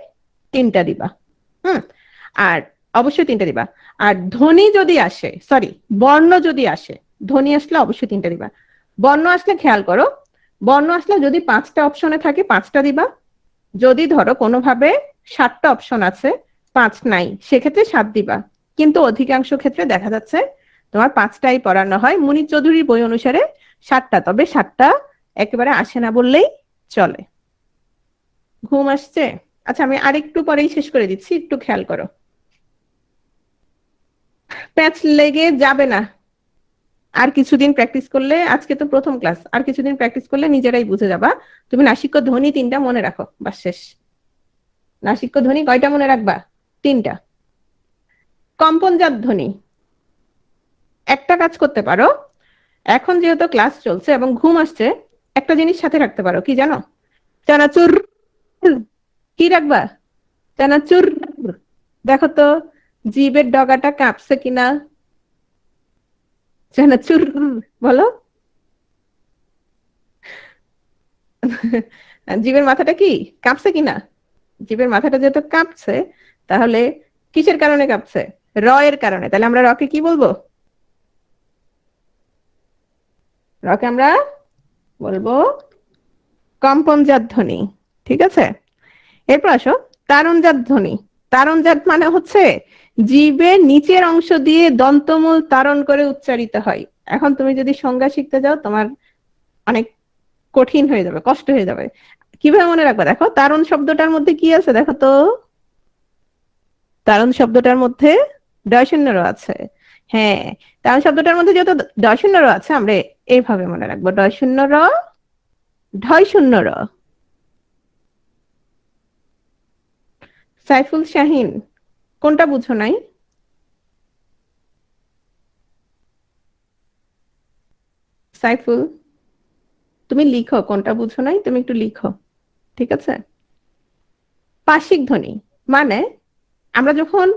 Speaker 1: 3টা দিবা। হুম। আর অবশ্যই 3টা দিবা। আর ধ্বনি যদি আসে, সরি বর্ণ যদি আসে, ধ্বনি আসলে অবশ্যই 3টা দিবা। বর্ণ আসলে খেয়াল করো, বর্ণ আসলে যদি 5টা অপশনে থাকে 5টা দিবা। যদি ধরো কোনোভাবে 7টা অপশন আছে, 5 নাই, সেক্ষেত্রে 7 দিবা। কিন্তু অধিকাংশ ক্ষেত্রে দেখা যাচ্ছে তোমার 5টাই পড়ানো হয়। মুনির চৌধুরীর বই অনুসারে 7টা, তবে 7টা একেবারে আসে না বললেই চলে। ঘুম আসছে? আচ্ছা আমি আরেকটু পরেই শেষ করে দিচ্ছি, একটু খেয়াল করো। প্যাচ লেগে যাবে না, আর কিছুদিন প্র্যাকটিস করলে, আজকে তো প্রথম ক্লাস, আর কিছুদিন প্র্যাকটিস করলে নিজেরাই বুঝে যাবা। তুমি নাসিক্য ধ্বনি 3টা মনে রাখো, বাস শেষ। নাসিক্য ধ্বনি কয়টা মনে রাখবা? 3টা। কম্পনজাত ধ্বনি, একটা কাজ করতে পারো, এখন যেহেতু ক্লাস চলছে এবং ঘুম আসছে, একটা জিনিস সাথে রাখতে পারো, কি জানো? চানাচুর। কি রাখবা? চানাচুর। দেখো তো জিভের ডগাটা কাঁপছে কিনা? চানাচুর বলো। জিভের মাথাটা কি কাঁপছে কিনা? জিভের মাথাটা যেহেতু কাঁপছে, তাহলে কিসের কারণে কাঁপছে? র এর কারণে। তাহলে আমরা রকে কি বলবো? রকে আমরা বলবো কম্পনজাত ধ্বনি। ঠিক আছে, এরপর আসো তারণজাত ধ্বনি। তারণজাত মানে হচ্ছে জিভের নিচের অংশ দিয়ে দন্তমূল তারণ করে উচ্চারিত হয়। এখন তুমি যদি সংজ্ঞা শিখতে যাও, তোমার অনেক কঠিন হয়ে যাবে, কষ্ট হয়ে যাবে। কিভাবে মনে রাখবা? দেখো তারুণ শব্দটার মধ্যে কি আছে দেখো তো, তারুণ শব্দটার মধ্যে ডয় শূন্য র আছে। হ্যাঁ, তারুণ শব্দটার মধ্যে যেহেতু ডয় শূন্য র আছে, আমরা এইভাবে মনে রাখবো, ডয় শূন্য র, ঢয় শূন্য র। সাইফুল শাহিন, কোনটা বুঝো নাই? সাইফুল, তুমি লিখো, কোনটা বুঝো নাই তুমি একটু লিখো, ঠিক আছে? পাশিক ধ্বনি মানে আমরা যখন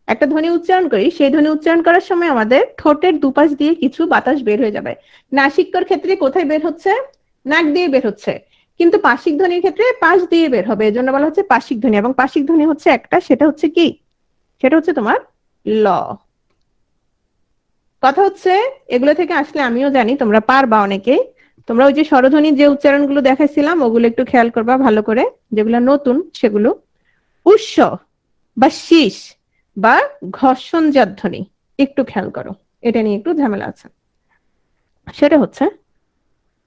Speaker 1: একটা ধ্বনি উচ্চারণ করি, সেই ধ্বনি উচ্চারণ করার সময় আমাদের ঠোঁটের দুপাশ দিয়ে কিছু বাতাস বের হয়ে যাবে। নাসিক্যর ক্ষেত্রে কোথায় বের হচ্ছে? নাক দিয়ে বের হচ্ছে। কিন্তু পাশিক ধ্বনির ক্ষেত্রে পাশ দিয়ে বের হবে, এজন্য বলা হচ্ছে পাশিক ধ্বনি। এবং পাশিক ধ্বনি হচ্ছে একটা, সেটা হচ্ছে কি? সেটা হচ্ছে তোমার ল। কথা হচ্ছে এগুলো থেকে আসলে আমিও জানি তোমরা পারবা অনেকে। তোমরা ওই যে স্বরধ্বনির যে উচ্চারণগুলো দেখাইছিলাম ওগুলো একটু খেয়াল করবা ভালো করে, যেগুলো নতুন সেগুলো। উৎস বা শীষ বা ঘর্ষণজাত ধ্বনি একটু খেয়াল করো, এটা নিয়ে একটু ঝামেলা আছে। সেটা হচ্ছে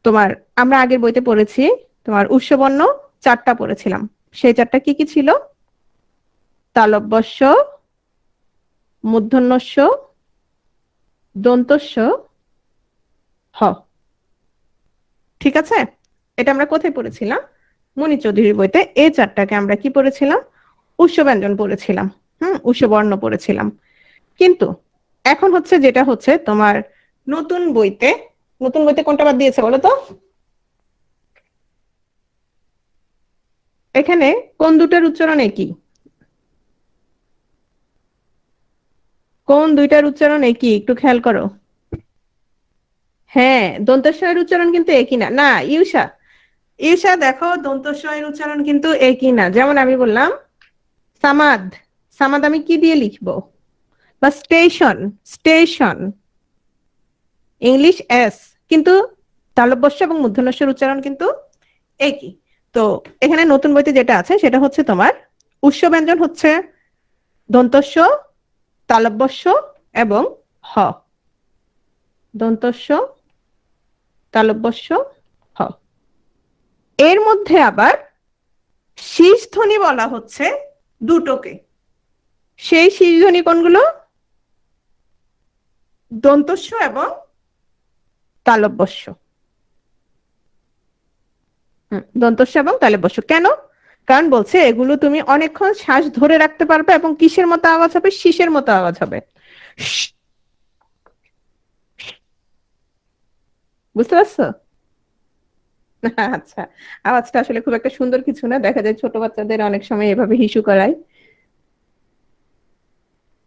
Speaker 1: তোমার, আমরা আগের বইতে পড়েছি, তোমার উৎসবর্ণ চারটা পড়েছিলাম। সেই চারটা কি কি ছিল? তালব্যস্য, মূর্ধন্যস্য, দন্তস্য, হ। ঠিক আছে? এটা আমরা কোথায় পড়েছিলাম? মনি চৌধুরীর বইতে। এই চারটাকে আমরা কি পড়েছিলাম? উৎসব্যঞ্জন পড়েছিলাম। উৎসবর্ণ পড়েছিলাম। কিন্তু এখন হচ্ছে যেটা হচ্ছে তোমার নতুন বইতে, নতুন বইতে কোনটা বাদ দিয়েছে বলো তো? এখানে কোন দুটার উচ্চারণ একই? কোন দুইটার উচ্চারণ একই একটু খেয়াল করো। হ্যাঁ, দন্তস্বয়ের উচ্চারণ কিন্তু একই না। না ইউষা, ইউষা দেখো দন্তস্বয়ের উচ্চারণ কিন্তু একই না। যেমন আমি বললাম সামাদ, সামাদ আমি কি দিয়ে লিখবো? বা স্টেশন, স্টেশন ইংলিশ এস, কিন্তু তালব্যস্য এবং মূর্ধন্যস্যের উচ্চারণ কিন্তু একই। তো এখানে নতুন বইতে যেটা আছে সেটা হচ্ছে তোমার উৎস ব্যঞ্জন হচ্ছে দন্তস্য, তালব্যস্য এবং হ। দন্তস্য, তালব্যস্য, হ। এর মধ্যে আবার শীষ ধ্বনি বলা হচ্ছে দুটোকে। সেই শীষ ধ্বনি কোনগুলো? দন্তস্য এবং তালব্যস্য। দন্তস্য এবং তালব্যস্য কেন? কারণ বলছে এগুলো তুমি অনেকক্ষণ শ্বাস ধরে রাখতে পারবে এবং কিসের মতো আওয়াজ হবে? শীষের মতো আওয়াজ হবে। বুঝতে পারছো? আচ্ছা, আওয়াজটা আসলে খুব একটা সুন্দর কিছু না, দেখা যায় ছোট বাচ্চাদের অনেক সময় এভাবে হিসু করায়।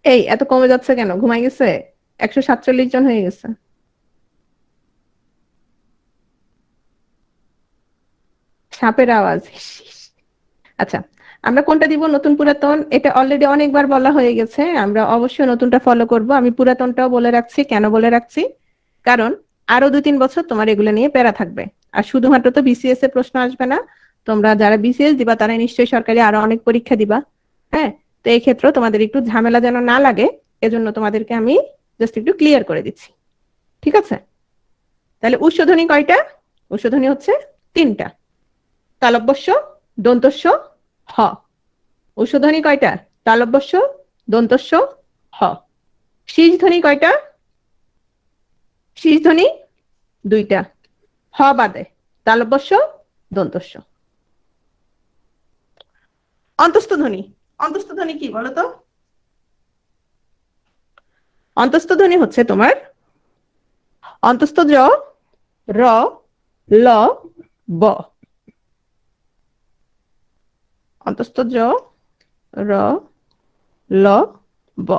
Speaker 1: এই এত কমে যাচ্ছে কেন? ঘুমাই গেছে? 147 জন হয়ে গেছে। সাপের আওয়াজ। আচ্ছা, আমরা কোনটা দিব? নতুন পুরাতন এটা অলরেডি অনেকবার বলা হয়ে গেছে, আমরা অবশ্যই নতুনটা ফলো করব। আমি পুরাতনটাও বলে রাখছি, কেন বলে রাখছি? কারণ আরো 2-3 বছর তোমার এগুলো নিয়ে প্যারা থাকবে। আর শুধুমাত্র তো বিসিএস এর প্রশ্ন আসবে না, তোমরা যারা বিসিএস দিবা তারা নিশ্চয়ই সরকারি আরো অনেক পরীক্ষা দিবা। হ্যাঁ, তো এই ক্ষেত্রে তোমাদের একটু ঝামেলা যেন না লাগে, এজন্য তোমাদেরকে আমি জাস্ট একটু ক্লিয়ার করে দিচ্ছি। ঠিক আছে? তাহলে উৎসধ্বনি কয়টা? উৎসধ্বনি হচ্ছে 3টা। তালব্যস্য, দন্তস্য, হ। উৎসধ্বনি কয়টা? তালব্যস্য, দন্তস্য, হ। শীষ ধ্বনি কয়টা? শীষ ধ্বনি 2টা, হ বাদে, তালব্যস্য, দন্তস্য। অন্তস্থ ধ্বনি, অন্তস্থ ধ্বনি কি বলতো? অন্তস্থ ধ্বনি হচ্ছে তোমার অন্তস্থ জ, র, ল, ব। অন্তস্থ জ, র, ল, ব।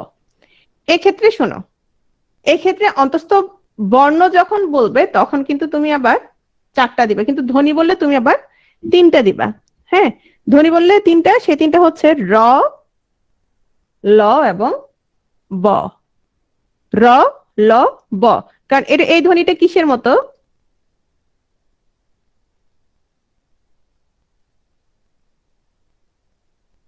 Speaker 1: এক্ষেত্রে শোনো, এক্ষেত্রে অন্তস্থ বর্ণ যখন বলবে তখন কিন্তু তুমি আবার 4টা দিবে, কিন্তু ধ্বনি বললে তুমি আবার 3টা দিবা। হ্যাঁ, ধ্বনি বললে 3টা, সেই 3টা হচ্ছে র, ল এবং ব। র, ল, ব। কারণ এটা, এই ধ্বনিটা কিসের মতো?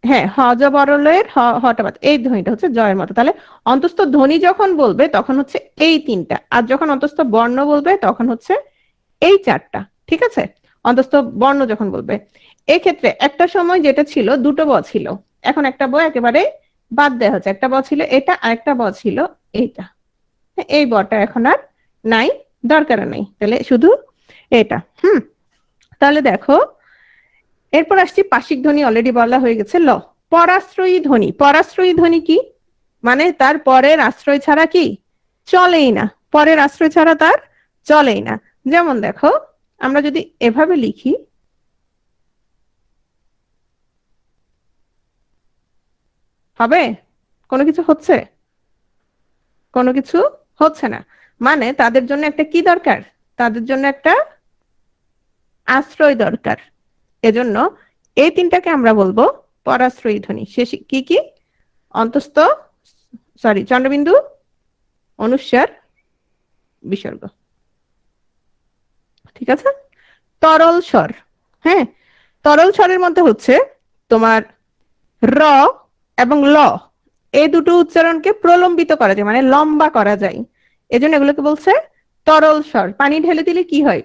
Speaker 1: হ্যাঁ, হ জ বড়লের হটা বাদ, এই ধ্বনিটা হচ্ছে জয়ের মতো। তাহলে অন্তস্থ ধ্বনি যখন বলবে তখন হচ্ছে এই 3টা, আর যখন অন্তস্থ বর্ণ বলবে তখন হচ্ছে এই 4টা। ঠিক আছে, অন্তস্থ বর্ণ যখন বলবে। এক্ষেত্রে একটা সময় যেটা ছিল দুটো ব ছিল, এখন একটা ব একেবারে বাদ দেওয়া হচ্ছে। একটা ব ছিল এটা, আর একটা ব ছিল এইটা। এই বটা এখন আর নাই, দরকার নাই, তাহলে শুধু এটা। তাহলে দেখো, এরপর আসছি পার্শ্বিক ধ্বনি, অলরেডি বলা হয়ে গেছে। ল, পরাশ্রয়ী ধ্বনি। পরাশ্রয়ী ধ্বনি কি মানে? তার পরের আশ্রয় ছাড়া কি চলেই না, পরের আশ্রয় ছাড়া তার চলেই না। যেমন দেখো, আমরা যদি এভাবে লিখি, হবে? কোনো কিছু হচ্ছে? কোনো কিছু হচ্ছে না। মানে তাদের জন্য একটা কি দরকার? তাদের জন্য একটা আশ্রয় দরকার। এজন্য এই তিনটাকে আমরা বলবো পরাশ্রয়ী ধ্বনি। শেষ কি কি? অন্তস্থ, সরি, চন্দ্রবিন্দু, অনুস্বার, বিসর্গ। ঠিক আছে? তরল স্বর, হ্যাঁ, তরল স্বরের মধ্যে হচ্ছে তোমার র এবং ল, এই দুটো উচ্চারণকে প্রলম্বিত করা যায়, মানে লম্বা করা যায়। এজন্য এগুলোকে বলছে তরল স্বর। পানি ঢেলে দিলে কি হয়?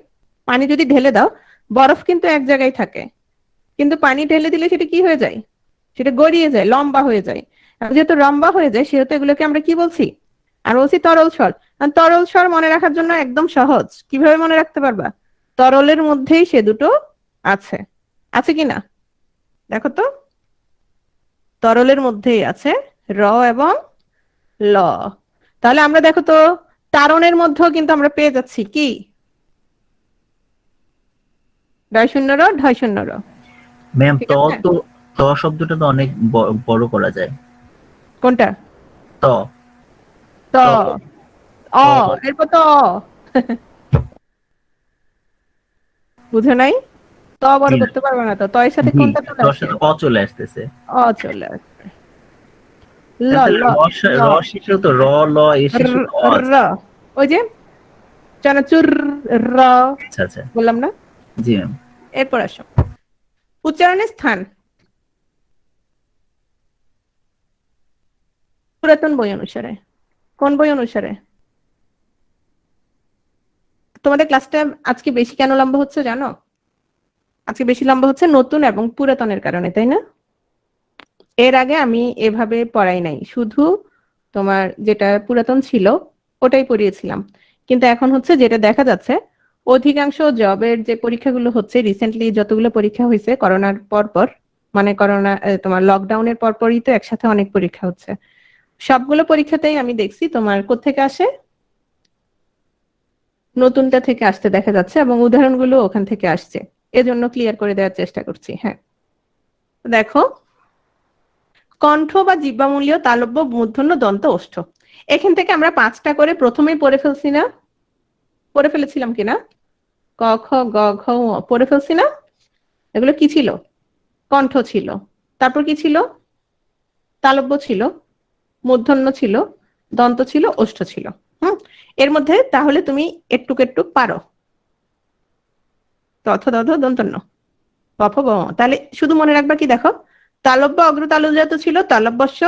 Speaker 1: পানি যদি ঢেলে দাও, বরফ কিন্তু এক জায়গায় থাকে, কিন্তু পানি ঢেলে দিলে সেটা কি হয়ে যায়? সেটা গড়িয়ে যায়, লম্বা হয়ে যায়। যেহেতু লম্বা হয়ে যায়, সেহেতু এগুলোকে আমরা কি বলছি? আর বলছি তরল স্বর। আর তরল স্বর মনে রাখার জন্য একদম সহজ। কিভাবে মনে রাখতে পারবা? তরলের মধ্যেই সে দুটো আছে, আছে কি না দেখো তো। তরলের মধ্যেই আছে র এবং ল। তাহলে আমরা দেখো তো, তারণের মধ্যেও কিন্তু আমরা পেয়ে যাচ্ছি কি? ডয় শূন্য র, ঢয় শূন্য র।
Speaker 2: ম্যাম
Speaker 1: ঠিক
Speaker 2: ত
Speaker 1: আছে?
Speaker 2: তো, ত শব্দটা তো অনেক বড় করা যায়।
Speaker 1: কোনটা?
Speaker 2: ত,
Speaker 1: ত,
Speaker 2: ত,
Speaker 1: অ,
Speaker 2: ত।
Speaker 1: এরপর তো অ। বুঝো নাই? ত বড়
Speaker 2: জি না,
Speaker 1: করতে পারবে না তো, ত এর সাথে
Speaker 2: জি,
Speaker 1: কোনটা চলে
Speaker 2: তোর
Speaker 1: আসে?
Speaker 2: সাথে অ চলে আসতেছে।
Speaker 1: অ চলে আসবে। ল,
Speaker 2: তাহলে
Speaker 1: ল, ল,
Speaker 2: র শেষেও তো র, ল এর
Speaker 1: র,
Speaker 2: শেষে তো অ
Speaker 1: র,
Speaker 2: আছে।
Speaker 1: ওই যে চানাচুর, র,
Speaker 2: আচ্ছা আচ্ছা,
Speaker 1: বললাম না?
Speaker 2: জি ম্যাম।
Speaker 1: এরপর আসো উচ্চারণের স্থান। পুরাতন বই অনুসারে। কোন বই অনুসারে? তোমাদের ক্লাসটা আজকে বেশি কেন লম্বা হচ্ছে জানো? আজকে বেশি লম্বা হচ্ছে নতুন এবং পুরাতনের কারণে, তাই না? এর আগে আমি এভাবে পড়াই নাই, শুধু তোমার যেটা পুরাতন ছিল ওটাই পড়িয়েছিলাম। কিন্তু এখন হচ্ছে যেটা দেখা যাচ্ছে, অধিকাংশ জবের যে পরীক্ষাগুলো হচ্ছে, রিসেন্টলি যতগুলো পরীক্ষা হয়েছে করোনার পর পর, মানে করোনা তোমার লকডাউনের পর পরই তো একসাথে অনেক পরীক্ষা হচ্ছে। সবগুলো পরীক্ষাতেই আমি দেখছি তোমার কোত্থেকে আসে, নতুনটা থেকে আসতে দেখা যাচ্ছে, এবং উদাহরণগুলো ওখান থেকে আসছে। এজন্য ক্লিয়ার করে দেওয়ার চেষ্টা করছি। হ্যাঁ, দেখো, কণ্ঠ বা জিহ্বামূলীয়, তালব্য, মূর্ধন্য, দন্ত, ওষ্ঠ। এখান থেকে আমরা 5টা করে প্রথমেই পড়ে ফেলছি না? পড়ে ফেলেছিলাম কিনা? ক, খ, গ, ঘ, ঙ পড়ে ফেলছি না? এগুলো কি ছিল? কণ্ঠ ছিল। তারপর কি ছিল? তালব্য ছিল, মূর্ধন্য ছিল, দন্ত ছিল, ওষ্ঠ ছিল। এর মধ্যে তাহলে তুমি একটুক একটুক পারো। তথ, দধ, দন্তন্য, পফ, ব। তাহলে শুধু মনে রাখবা কি দেখো, তালব্য অগ্রতালুজাত ছিল তালব্যস্য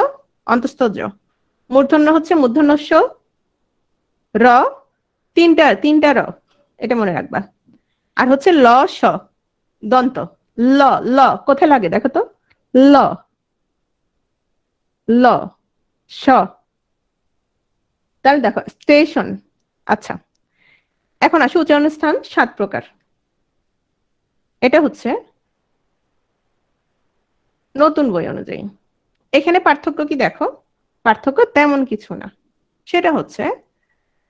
Speaker 1: অন্তস্তজ, মূর্ধন্য হচ্ছে মূর্ধন্যস্য র, তিনটা তিনটা র, এটা মনে রাখবা। আর হচ্ছে ল, স, দন্ত। ল, ল কোথায় লাগে দেখো তো? ল, ল, স। তাহলে দেখো স্টেশন। আচ্ছা, এখন আসো উচ্চারণের স্থান 7 প্রকার। এটা হচ্ছে নতুন বই অনুযায়ী। এখানে পার্থক্য কি দেখো? পার্থক্য তেমন কিছু না। সেটা হচ্ছে,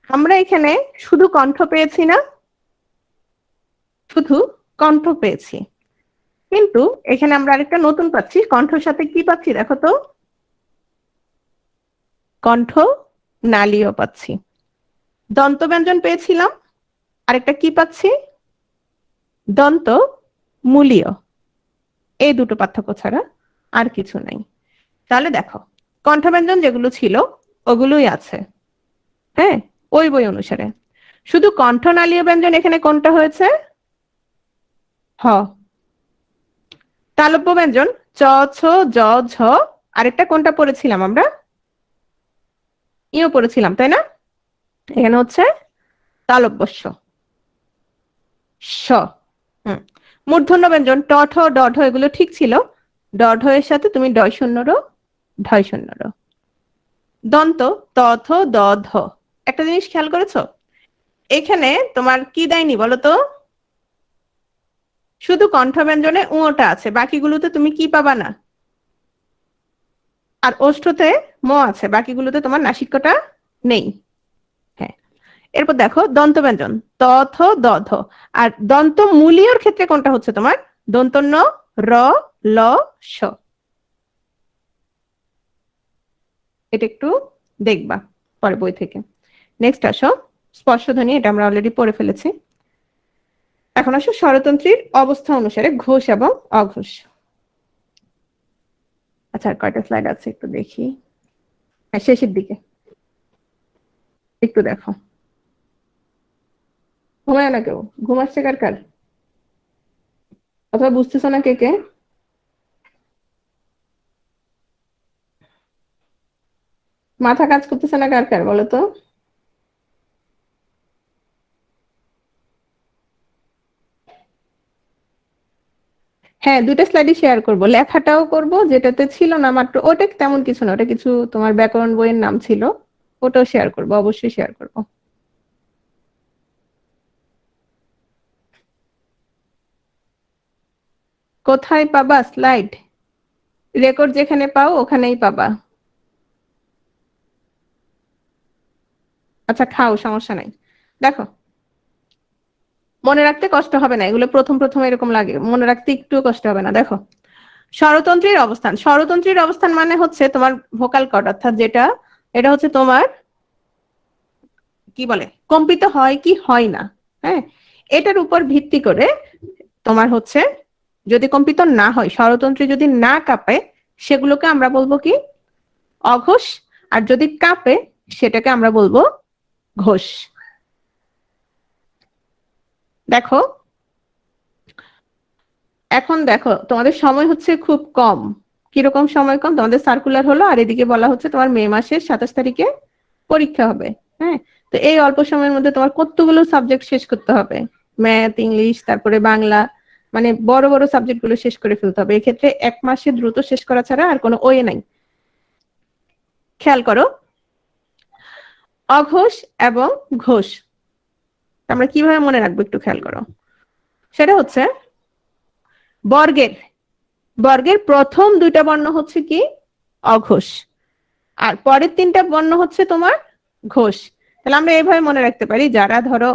Speaker 1: আমরা এখানে শুধু কণ্ঠ পেয়েছি না? শুধু কণ্ঠ পেয়েছি, কিন্তু এখানে আমরা আরেকটা নতুন পাচ্ছি। কণ্ঠের সাথে কি পাচ্ছি দেখো তো? কণ্ঠ নালীয় পাচ্ছি। দন্ত ব্যঞ্জন পেয়েছিলাম, আরেকটা কি পাচ্ছি? দন্ত মূলীয়। এই দুটো পার্থক্য ছাড়া আর কিছু নাই। তাহলে দেখো, কণ্ঠ ব্যঞ্জন যেগুলো ছিল ওগুলোই আছে, হ্যাঁ, ওই বই অনুসারে। শুধু কণ্ঠনালীয় ব্যঞ্জন এখানে কোনটা হয়েছে? হ। তালব্য ব্যঞ্জন চ, ছ, জ, ঝ, আরেকটা কোনটা পড়েছিলাম আমরা? ইও পড়েছিলাম, তাই না? এখানে হচ্ছে তালব্যস্য। স। মূর্ধন্য ব্যঞ্জন ট ঠ ড ঢ এগুলো ঠিক ছিল, ড ঢ এর সাথে তুমি ডয় শূন্য র ঢয় শূন্য র। দন্ত ত থ দ ধ। একটা জিনিস খেয়াল করেছো, এখানে তোমার কি দেয়নি বলতো, শুধু কণ্ঠ ব্যঞ্জনে উটা আছে, বাকিগুলোতে তুমি কি পাবা না, আর ওষ্ঠতে ম আছে, বাকিগুলোতে তোমার নাসিক্যটা নেই। হ্যাঁ, এরপর দেখো দন্ত ব্যঞ্জন ত থ দ ধ, আর দন্ত মূলীয়র ক্ষেত্রে কোনটা হচ্ছে তোমার দন্ত ন র ল স। এটা একটু দেখবা পরে বই থেকে। নেক্সট আসো স্পর্শধ্বনি, এটা আমরা অলরেডি পড়ে ফেলেছি। এখন আসো স্বরতন্ত্রীর অবস্থা অনুসারে ঘোষ এবং অঘোষ। আচ্ছা, আর কয়টা স্লাইড আছে একটু দেখি। হ্যাঁ, শেষের দিকে একটু দেখো। ঘুমায় না কেউ? ঘুম আসছে কার কার? অথবা বুঝতেছো না কে কে? মাথা কাজ করতেছে না কার কার বলো তো? হ্যাঁ, দুইটা স্লাইডই শেয়ার করব, লেখাটাও করব, যেটাতে ছিল না মাত্র ওটা তেমন কিছু না, ওটা কিছু তোমার ব্যাকরণ বইয়ের নাম ছিল, ওটাও শেয়ার করব, অবশ্যই শেয়ার করব। কোথায় পাবা স্লাইড? রেকর্ড যেখানে পাও ওখানেই পাবা। আচ্ছা খাও, সমস্যা নাই। দেখো, মনে রাখতে কষ্ট হবে না, এগুলো প্রথম প্রথম এরকম লাগে, মনে রাখতে একটুও কষ্ট হবে না। দেখো, স্বরতন্ত্রীর অবস্থান, স্বরতন্ত্রীর অবস্থান মানে হচ্ছে তোমার ভোকাল কর্ড, অর্থাৎ যেটা, এটা হচ্ছে তোমার কি বলে কম্পিত হয় কি হয় না। হ্যাঁ, এটার উপর ভিত্তি করে তোমার হচ্ছে যদি কম্পিত না হয়, স্বরতন্ত্রী যদি না কাঁপে, সেগুলোকে আমরা বলবো কি অঘোষ, আর যদি কাঁপে সেটাকে আমরা বলবো ঘোষ। দেখো, এখন দেখো তোমাদের সময় হচ্ছে খুব কম। কিরকম সময় কম? তোমাদের সার্কুলার হলো, আর এদিকে বলা হচ্ছে তোমার মে মাসের 27 তারিখে পরীক্ষা হবে। হ্যাঁ, তো এই অল্প সময়ের মধ্যে তোমার কতগুলো সাবজেক্ট শেষ করতে হবে, ম্যাথ, ইংলিশ, তারপরে বাংলা, মানে বড় বড় সাবজেক্ট গুলো শেষ করে ফেলতে হবে। এক্ষেত্রে 1 মাসে দ্রুত শেষ করা ছাড়া আর কোনো ওয়ে নাই। খেয়াল করো, অঘোষ এবং ঘোষ আমরা কিভাবে মনে রাখবো একটু খেয়াল করো। সেটা হচ্ছে বর্গের বর্গের প্রথম দুইটা বর্ণ হচ্ছে কি অঘোষ, আর পরের তিনটা বর্ণ হচ্ছে তোমার ঘোষ। তাহলে আমরা এইভাবে মনে রাখতে পারি, যারা ধরো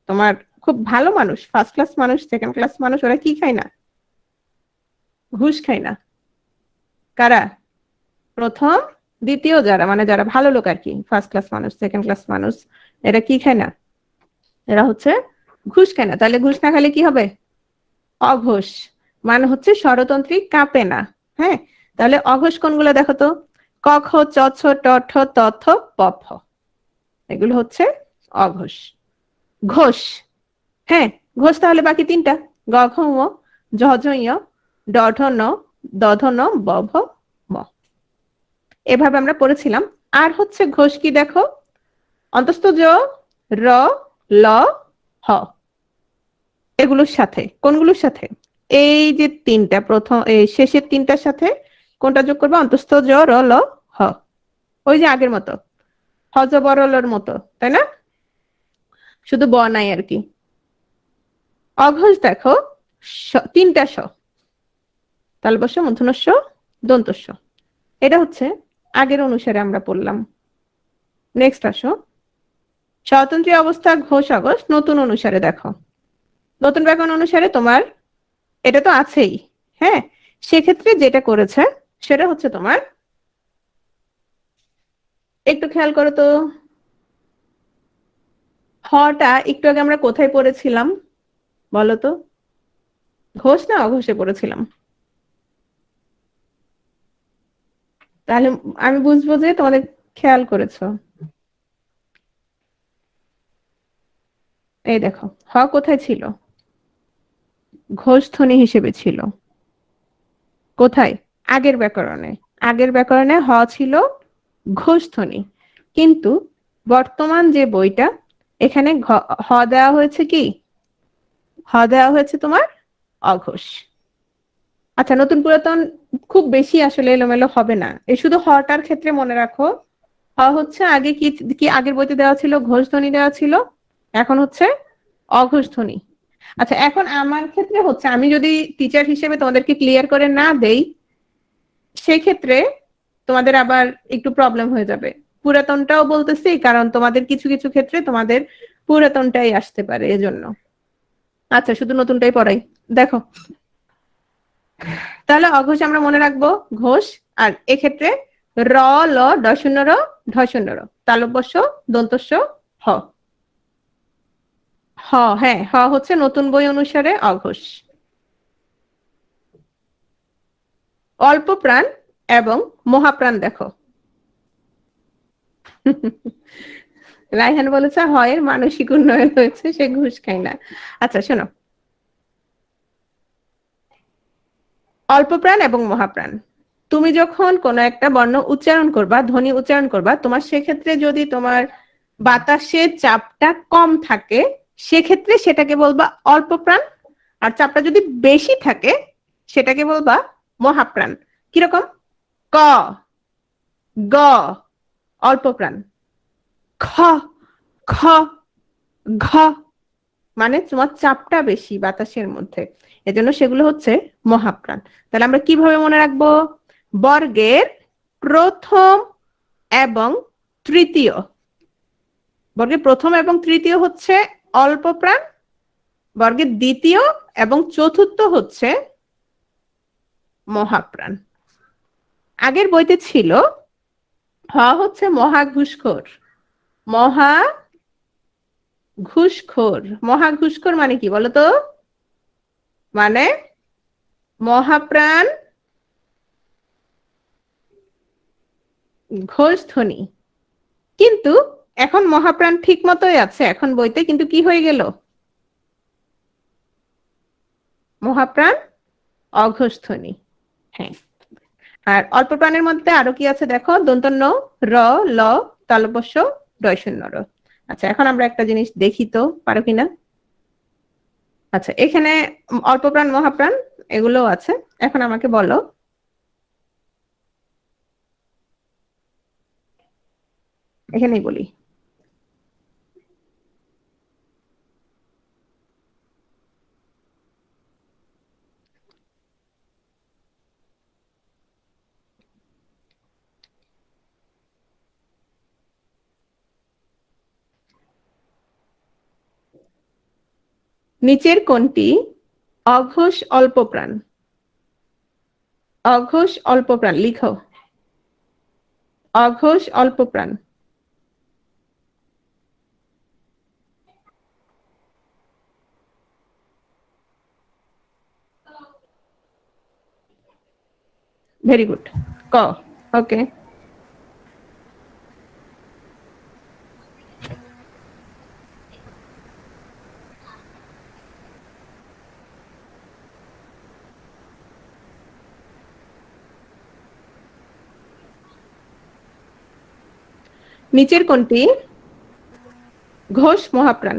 Speaker 1: তোমার খুব ভালো মানুষ, ফার্স্ট ক্লাস মানুষ, সেকেন্ড ক্লাস মানুষ, ওরা কি খায় না? ঘুষ খায় না। কারা? প্রথম দ্বিতীয় যারা, মানে যারা ভালো লোক আর কি, ফার্স্ট ক্লাস মানুষ, সেকেন্ড ক্লাস মানুষ, এরা কি খায় না? এরা হচ্ছে ঘুষ খায় না। তাহলে ঘুষ না খেলে কি হবে? অঘোষ। মানে হচ্ছে স্বরতন্ত্রী কাঁপে না। হ্যাঁ, তাহলে অঘোষ কোনগুলো দেখো তো, ক খ চ ছ ট ঠ ত থ প ফ, এগুলো হচ্ছে অঘোষ। ঘোষ, হ্যাঁ ঘোষ, তাহলে বাকি তিনটা গ ঘ ঙ, ঝ ঝ ঞ, ড ঢ ন, দ ধ ন, ব ভ ম। এভাবে আমরা পড়েছিলাম। আর হচ্ছে ঘোষ কি দেখো, অন্তস্থ জ, র, ল, হ, এগুলোর সাথে, কোনগুলোর সাথে? এই যে তিনটা প্রথম, এই শেষের তিনটার সাথে কোনটা যোগ করবে? অন্তস্থ জ, র, ল, হ। ওই যে আগের মতো, হজ বরলের মতো, তাই না? শুধু ব নাই আর কি। অঘোষ দেখো, তিনটা স, তালবস্য, মূর্ধন্যস্য, দন্তস্য। এটা হচ্ছে আগের অনুসারে আমরা পড়লাম। নেক্সট আসো, স্বতন্ত্রী অবস্থা ঘোষ অঘোষ নতুন অনুসারে দেখো। নতুন ব্যাকরণ অনুসারে তোমার এটা তো আছেই। হ্যাঁ, সেক্ষেত্রে যেটা করেছে সেটা হচ্ছে তোমার, একটু খেয়াল করো তো, হটা একটু আগে আমরা কোথায় পড়েছিলাম বলো তো? ঘোষ না অঘোষে পড়েছিলাম? তাহলে আমি বুঝবো যে তোমাদের খেয়াল করেছো। এই দেখো, হ কোথায় ছিল? ঘোষ ধ্বনি হিসেবে ছিল। কোথায়? আগের ব্যাকরণে। আগের ব্যাকরণে হ ছিল ঘোষ ধ্বনি, কিন্তু বর্তমান যে বইটা, এখানে হ দেওয়া হয়েছে কি হ দেওয়া হয়েছে তোমার অঘোষ। আচ্ছা, নতুন পুরাতন খুব বেশি আসলে এলোমেলো হবে না, এই শুধু হটার ক্ষেত্রে মনে রাখো, হ হচ্ছে আগে কি কি আগের বইতে দেওয়া ছিল ঘোষ ধ্বনি দেওয়া ছিল, এখন হচ্ছে অঘোষ ধ্বনি। আচ্ছা, এখন আমার ক্ষেত্রে হচ্ছে আমি যদি টিচার হিসেবে তোমাদেরকে ক্লিয়ার করে না দেই, সেক্ষেত্রে তোমাদের আবার একটু প্রবলেম হয়ে যাবে। পুরাতনটাও বলতেছি কারণ তোমাদের কিছু কিছু ক্ষেত্রে তোমাদের পুরাতনটাই আসতে পারে, এজন্য। আচ্ছা, শুধু নতুনটাই পড়াই, দেখো। তাহলে অঘোষ আমরা মনে রাখবো ঘোষ, আর এক্ষেত্রে র ল ড শূন্য র ঢ শূন্য র, তালব্যস্য দন্তস্য হ। হ, হ্যাঁ, হ হচ্ছে নতুন বই অনুসারে অঘোষ। অল্প প্রাণ এবং মহাপ্রাণ দেখো। রায়হান বলেছে হয় মানসিক উন্নয়ন হয়েছে, সে ঘুষ খায় না। আচ্ছা শোনো, অল্প প্রাণ এবং মহাপ্রাণ, তুমি যখন কোনো একটা বর্ণ উচ্চারণ করবা, ধ্বনি উচ্চারণ করবা, তোমার সেক্ষেত্রে যদি তোমার বাতাসের চাপটা কম থাকে, সেক্ষেত্রে সেটাকে বলবা অল্প প্রাণ। আর চাপটা যদি বেশি থাকে, সেটাকে বলবা মহাপ্রাণ। কিরকম? ক, গ অল্প প্রাণ, খ, খ, ঘ মানে তোমার চাপটা বেশি বাতাসের মধ্যে, এজন্য সেগুলো হচ্ছে মহাপ্রাণ। তাহলে আমরা কিভাবে মনে রাখবো? বর্গের প্রথম এবং তৃতীয়, বর্গের প্রথম এবং তৃতীয় হচ্ছে অল্প প্রাণ, বর্গের দ্বিতীয় এবং চতুর্থ হচ্ছে মহাপ্রাণ। আগের বইতে ছিল হ হচ্ছে মহা ঘুষখোর, মহা ঘুষখোর। মহা ঘুষখোর মানে কি বলতো? মানে মহাপ্রাণ ঘোষ ধ্বনি। কিন্তু এখন মহাপ্রাণ ঠিক মতোই আছে এখন বইতে, কিন্তু কি হয়ে গেল? মহাপ্রাণ অঘোষ ধ্বনি। হ্যাঁ, আর অল্প প্রাণের মধ্যে আরো কি আছে দেখো, দন্তন্য র ল তালব্যস্য ডয়শূন্য র। আচ্ছা, এখন আমরা একটা জিনিস দেখি তো পারো কিনা। আচ্ছা, এখানে অল্প প্রাণ মহাপ্রাণ এগুলো আছে, এখন আমাকে বলো এখানেই বলি। নিচের কোনটি অঘোষ অল্প প্রাণ? অঘোষ অল্প প্রাণ লিখো, অঘোষ অল্প প্রাণ। ভেরি গুড, ক। ওকে, নিচের কোনটি ঘোষ মহাপ্রাণ?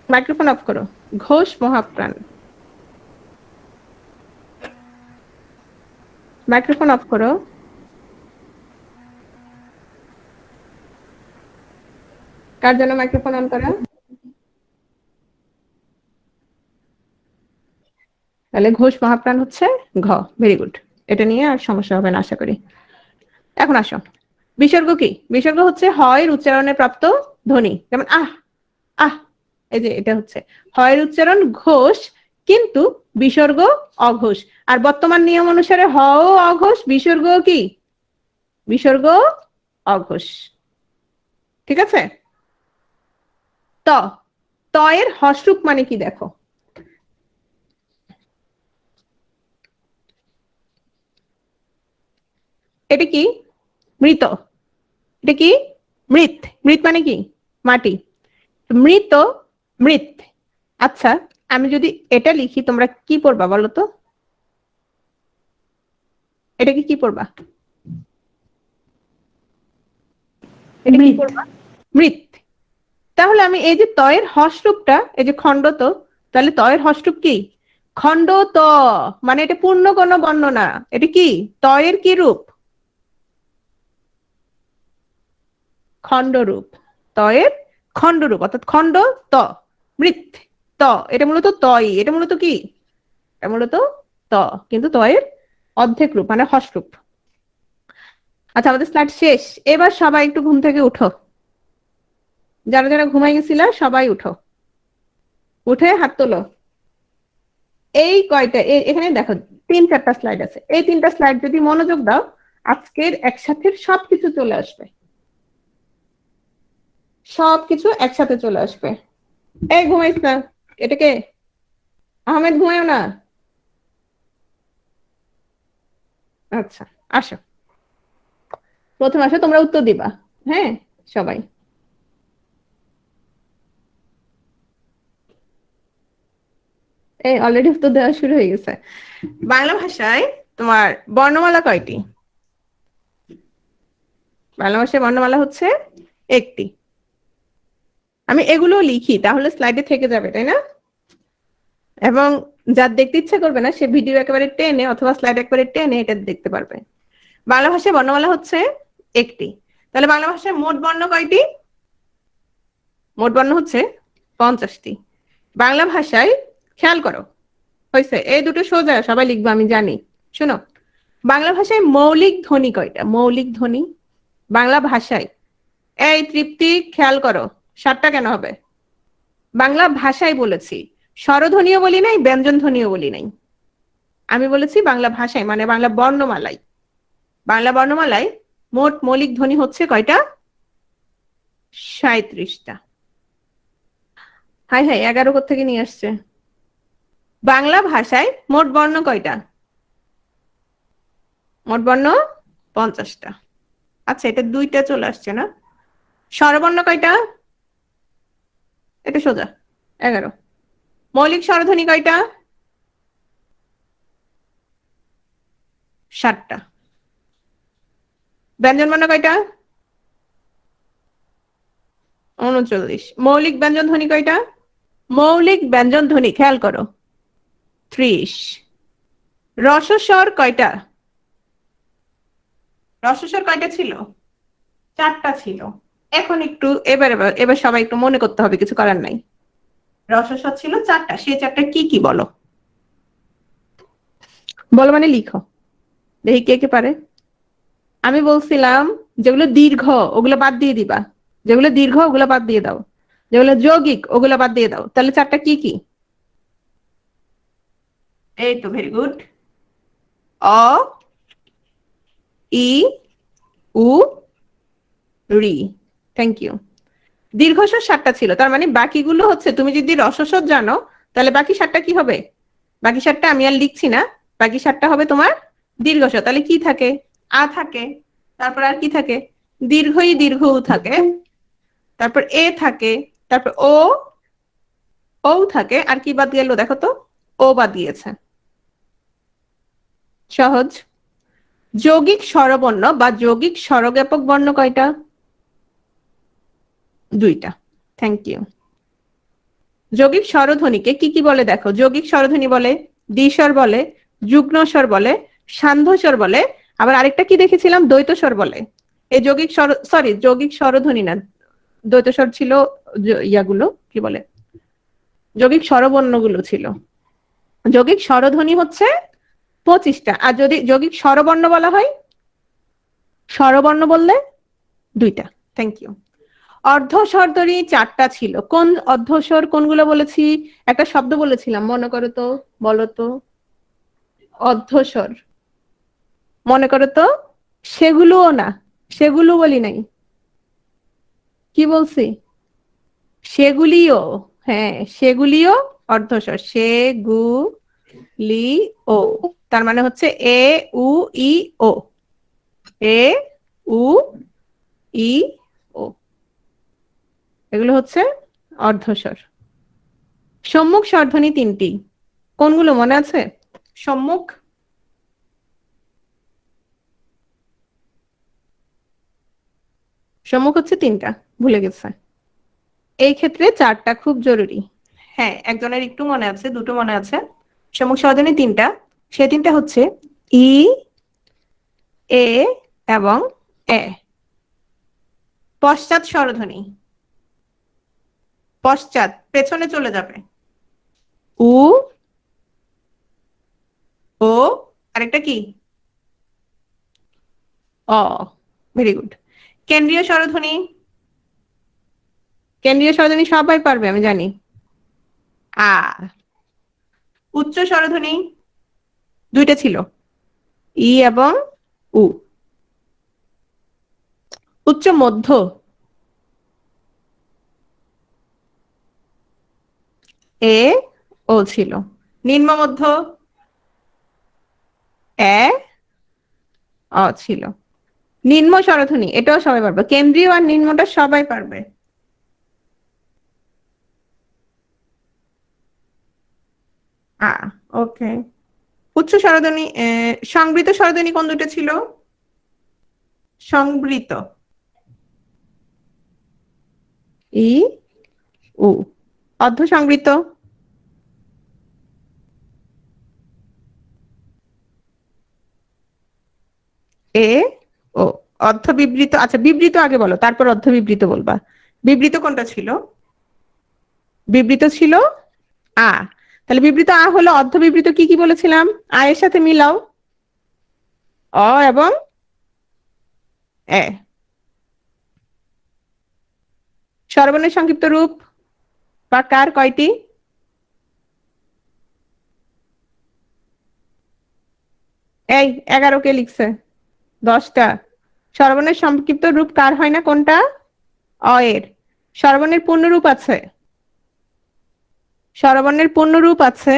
Speaker 1: মাইক্রোফোন অফ করো। ঘোষ মহাপ্রাণ, মাইক্রোফোন অফ করো। কার জন্য মাইক্রোফোন অন করা? তাহলে ঘোষ মহাপ্রাণ হচ্ছে ঘ। ভেরি গুড, এটা নিয়ে আর সমস্যা হবে না আশা করি। এখন আসো, বিসর্গ কি? বিসর্গ হচ্ছে হয় উচ্চারণে প্রাপ্ত ধ্বনি, যেমন আহ, আহ, এই যে এটা হচ্ছে হয় উচ্চারণ ঘোষ, কিন্তু বিসর্গ অঘোষ। আর বর্তমান নিয়ম অনুসারে হ অঘোষ, বিসর্গ কি? বিসর্গ অঘোষ। ঠিক আছে? ত, ত এর হস্রূপ মানে কি দেখো। এটা কি? মৃত। এটা কি? মৃত। মৃত মানে কি? মাটি। মৃত, মৃত। আচ্ছা, আমি যদি এটা লিখি তোমরা কি পড়বা বলো তো? এটাকে কি পড়বা? এটা কি
Speaker 3: মৃত।
Speaker 1: পড়বা? মৃত। তাহলে আমি এই যে তয়ের হস্রূপটা, এই যে খণ্ড ত, তাহলে তয়ের হস্রূপ কি? খণ্ড ত, মানে এটা পূর্ণ কোনো বর্ণ না, এটা কি তয়ের কি রূপ? খণ্ডরূপ। তয়ের খণ্ডরূপ, অর্থাৎ খণ্ড ত, মৃৎ ত, এটা মূলত তই, এটা মূলত কি? এটা মূলত ত, কিন্তু তয়ের অর্ধেক রূপ মানে হস্রূপ। আচ্ছা, আমাদের স্লাইড শেষ। এবার সবাই একটু ঘুম থেকে উঠো, যারা যারা ঘুমাই গেছিলা সবাই উঠো, উঠে হাত তোলো। এই কয়টা এখানে দেখো 3-4টা স্লাইড আছে, এই 3টা স্লাইড যদি মনোযোগ দাও আজকের একসাথে সবকিছু চলে আসবে, সবকিছু একসাথে চলে আসবে। এই ঘুমাইস না, এটাকে আহমেদ ঘুমায়ও না। আচ্ছা, আসো, প্রথমে আসো, তোমরা উত্তর দিবা। হ্যাঁ, সবাই। এই অলরেডি উত্তর দেওয়া শুরু হয়ে গেছে। বাংলা ভাষায় তোমার বর্ণমালা কয়টি? বাংলা ভাষায় বর্ণমালা হচ্ছে একটি। আমি এগুলো লিখি তাহলে স্লাইডে থেকে যাবে, তাই না? এবং যার দেখতে ইচ্ছা করবে না সে ভিডিও একেবারে টেনে অথবা স্লাইড একেবারে টেনে এটা দেখতে পারবে। বাংলা ভাষায় বর্ণমালা হচ্ছে একটি। তাহলে বাংলা ভাষায় মোট বর্ণ কয়টি? মোট বর্ণ হচ্ছে 50টি। বাংলা ভাষায়, খেয়াল করো, হয়েছে, এই দুটো সোজা, সবাই লিখবো আমি জানি। শোনো, বাংলা ভাষায় মৌলিক ধ্বনি কয়টা? মৌলিক ধ্বনি বাংলা ভাষায়, এই তৃপ্তি খেয়াল করো, 7টা কেন হবে? বাংলা ভাষায় বলেছি, স্বরধ্বনিও বলি নাই, ব্যঞ্জন ধ্বনিও বলি নাই, আমি বলেছি বাংলা ভাষায় মানে বাংলা বর্ণমালায়। বাংলা বর্ণমালায় মোট মৌলিক ধ্বনি হচ্ছে কয়টা? 37টা। হাই হাই, 11 কোত্থেকে নিয়ে আসছে? বাংলা ভাষায় মোট বর্ণ কয়টা? মোট বর্ণ 50টা। আচ্ছা, এটা 2টা চলে আসছে না? স্বরবর্ণ কয়টা? এটা সোজা, 11। মৌলিক স্বরধ্বনি কয়টা? 7টা। ব্যঞ্জন বর্ণ কয়টা? 39। মৌলিক ব্যঞ্জন ধ্বনি কয়টা? মৌলিক ব্যঞ্জন ধ্বনি খেয়াল করো 30। রসস্বর কয়টা? রসস্বর কয়টা ছিল? 4টা ছিল। এখন একটু এবার এবার এবার সবাই একটু মনে করতে হবে, কিছু করার নাই। রসস্বর ছিল 4টা, সেই 4টা কি কি বলো? বলো মানে লিখো, দেখি কে কে পারে। আমি বলছিলাম যেগুলো দীর্ঘ ওগুলো বাদ দিয়ে দিবা, যেগুলো দীর্ঘ ওগুলো বাদ দিয়ে দাও, যেগুলো যৌগিক ওগুলো বাদ দিয়ে দাও। তাহলে 4টা কি কি? এই তো, ভেরি গুড। অ, ই, উ, রি। Thank you. দীর্ঘস্বর 7টা ছিল, তার মানে বাকিগুলো হচ্ছে, তুমি যদি রসস্বর জানো তাহলে বাকি 7টা কি হবে? বাকি 7টা আমি আর লিখছি না, বাকি 7টা হবে তোমার দীর্ঘস্বর। তাহলে কি থাকে? আ থাকে, তারপর আর কি থাকে? দীর্ঘই দীর্ঘ উ থাকে, তারপর এ থাকে, তারপর ও, ও থাকে, আর কি বাদ গেল দেখো তো? ও বাদ দিয়েছে। সহজ। যৌগিক স্বরবর্ণ বা যৌগিক স্বরজ্ঞাপক বর্ণ কয়টা? 2টা। Thank you. যৌগিক স্বরধ্বনিকে কি কি বলে দেখো? যৌগিক স্বরধ্বনি বলে, দ্বিস্বর বলে, যুগ্ম স্বর বলে, সান্ধ্য বলে, আবার আরেকটা কি দেখেছিলাম, দ্বৈত স্বর বলে। এই যৌগিক স্বর, সরি যৌগিক স্বরধ্বনি না, দ্বৈত স্বর ছিল ইয়াগুলো কি বলে, যৌগিক স্বরবর্ণগুলো ছিল। যৌগিক স্বরধ্বনি হচ্ছে 25টা, আর যদি যৌগিক স্বরবর্ণ বলা হয়, স্বরবর্ণ বললে 2টা। Thank you. অর্ধস্বরধ্বনি 4টা ছিল, কোন অর্ধস্বর কোনগুলো বলেছি? একটা শব্দ বলেছিলাম, মনে করো তো, বলো তো। অর্ধস্বর মনে করো তো। সেগুলোও না, সেগুলো বলি নাই, কি বলছি? সেগুলিও, হ্যাঁ সেগুলিও অর্ধস্বর, লি ও, তার মানে হচ্ছে এ উ ই ও, এ উ ই ও, এগুলো হচ্ছে অর্ধস্বর। সম্মুখ স্বরধ্বনি 3টি, কোনগুলো মনে আছে? সম্মুখ, সম্মুখ হচ্ছে 3টা, ভুলে গেছে। এই ক্ষেত্রে 4টা খুব জরুরি। হ্যাঁ, একজনের একটু মনে আছে, দুটো মনে আছে। সম্মুখ স্বরধ্বনি 3টা। সে 3টা হচ্ছে ই, এ এবং এ। পশ্চাৎ স্বরধ্বনি, পশ্চাৎ পেছনে চলে যাবে। উ, ও, আরেকটা কি? অ। Very good. কেন্দ্রীয় স্বরধ্বনি, কেন্দ্রীয় স্বরধ্বনি সবাই পারবে আমি জানি। আ। উচ্চ স্বরধ্বনি 2টা ছিল, ই এবং উ। উচ্চ মধ্য, এ ও ছিল। নিম্ন মধ্য, এ অ ছিল। নিম্ন স্বরধ্বনি এটাও সবাই পারবে, কেন্দ্রীয় আর নিম্নটা সবাই পারবে। আ। ওকে। উচ্চ স্বরধ্বনি, সংবৃত স্বরধ্বনি কোন দুটো ছিল? সংবৃত, ই, উ। অর্ধ সংবৃত, এ ও। অর্ধ বিবৃত, আচ্ছা বিবৃত আগে বলো, তারপর অর্ধ বিবৃত বলবা। বিবৃত কোনটা ছিল? বিবৃত ছিল আ। তাহলে বিবৃত আ হলো, অর্ধ বিবৃত কি কি বলেছিলাম? আ এর সাথে মিলাও, অ এবং এ। স্বরবর্ণের সংক্ষিপ্ত রূপ বা কার কয়টি? এই 11 কে লিখছে, 10টা। স্বরবর্ণের সংক্ষিপ্ত রূপ কার হয় না, কোনটা? অ এর। স্বরবর্ণের পূর্ণরূপ আছে, স্বরবর্ণের পূর্ণরূপ আছে।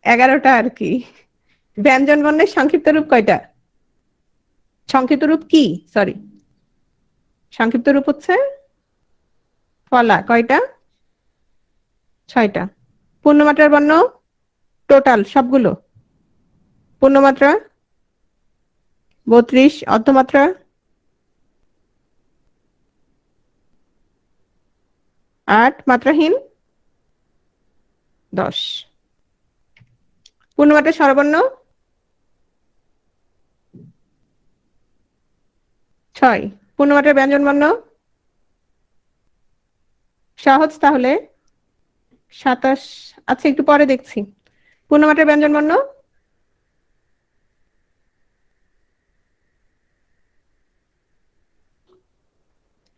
Speaker 1: এগারোটা আর কি। ব্যঞ্জন বর্ণের সংক্ষিপ্ত রূপ কয়টা? সংক্ষিপ্ত রূপ কি, সরি, সংক্ষিপ্ত রূপ হচ্ছে ফলা। কয়টা? 6টা। পূর্ণমাত্রার বর্ণ টোটাল সবগুলো? পূর্ণমাত্রা 32, অর্ধমাত্রা 8, মাত্রাহীন 10। পূর্ণমাত্রা স্বরবর্ণ 6। পূর্ণমাত্রার ব্যঞ্জন বর্ণ সহজ তাহলে 27। আচ্ছা একটু পরে দেখছি। পূর্ণমাত্রার ব্যঞ্জন বর্ণ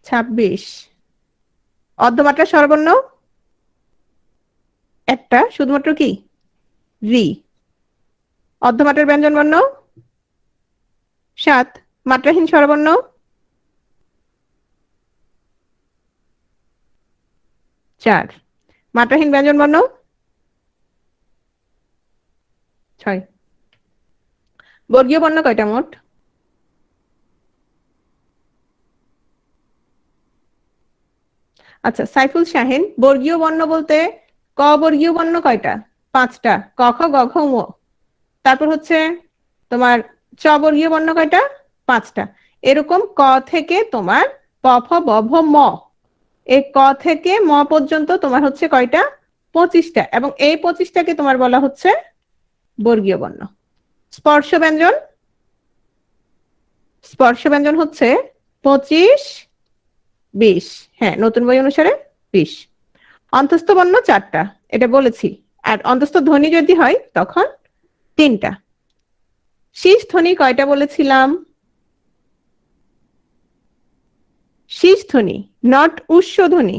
Speaker 1: 26। অর্ধমাত্রা স্বরবর্ণ একটা, শুধুমাত্র কি? রি। অর্ধমাত্রার ব্যঞ্জন বর্ণ 7। মাত্রাহীন স্বরবর্ণ 4। মাত্রাহীন ব্যঞ্জন বর্ণ 6। বর্গীয় বর্ণ কয়টা মোট? আচ্ছা সাইফুল শাহিন, বর্গীয় বর্ণ বলতে ক বর্গীয় বর্ণ কয়টা? 5টা। ক খ গ ঘ ঙ। তারপর হচ্ছে তোমার চ বর্গীয় বর্ণ কয়টা? 5টা। এরকম ক থেকে তোমার প ফ ব ভ ম, এই ক থেকে ম পর্যন্ত তোমার হচ্ছে কয়টা? 25টা। এবং এই 25টাকে তোমার বলা হচ্ছে বর্গীয় বর্ণ। স্পর্শ ব্যঞ্জন, স্পর্শ ব্যঞ্জন হচ্ছে 25, 20। হ্যাঁ, নতুন বই অনুসারে 20। অন্তস্থ বর্ণ 4টা, এটা বলেছি। আর অন্তস্থ ধ্বনি যদি হয় তখন 3টা। শীষ ধ্বনি কয়টা বলেছিলাম? শীষ ধ্বনি, নট উষ্ণ ধ্বনি,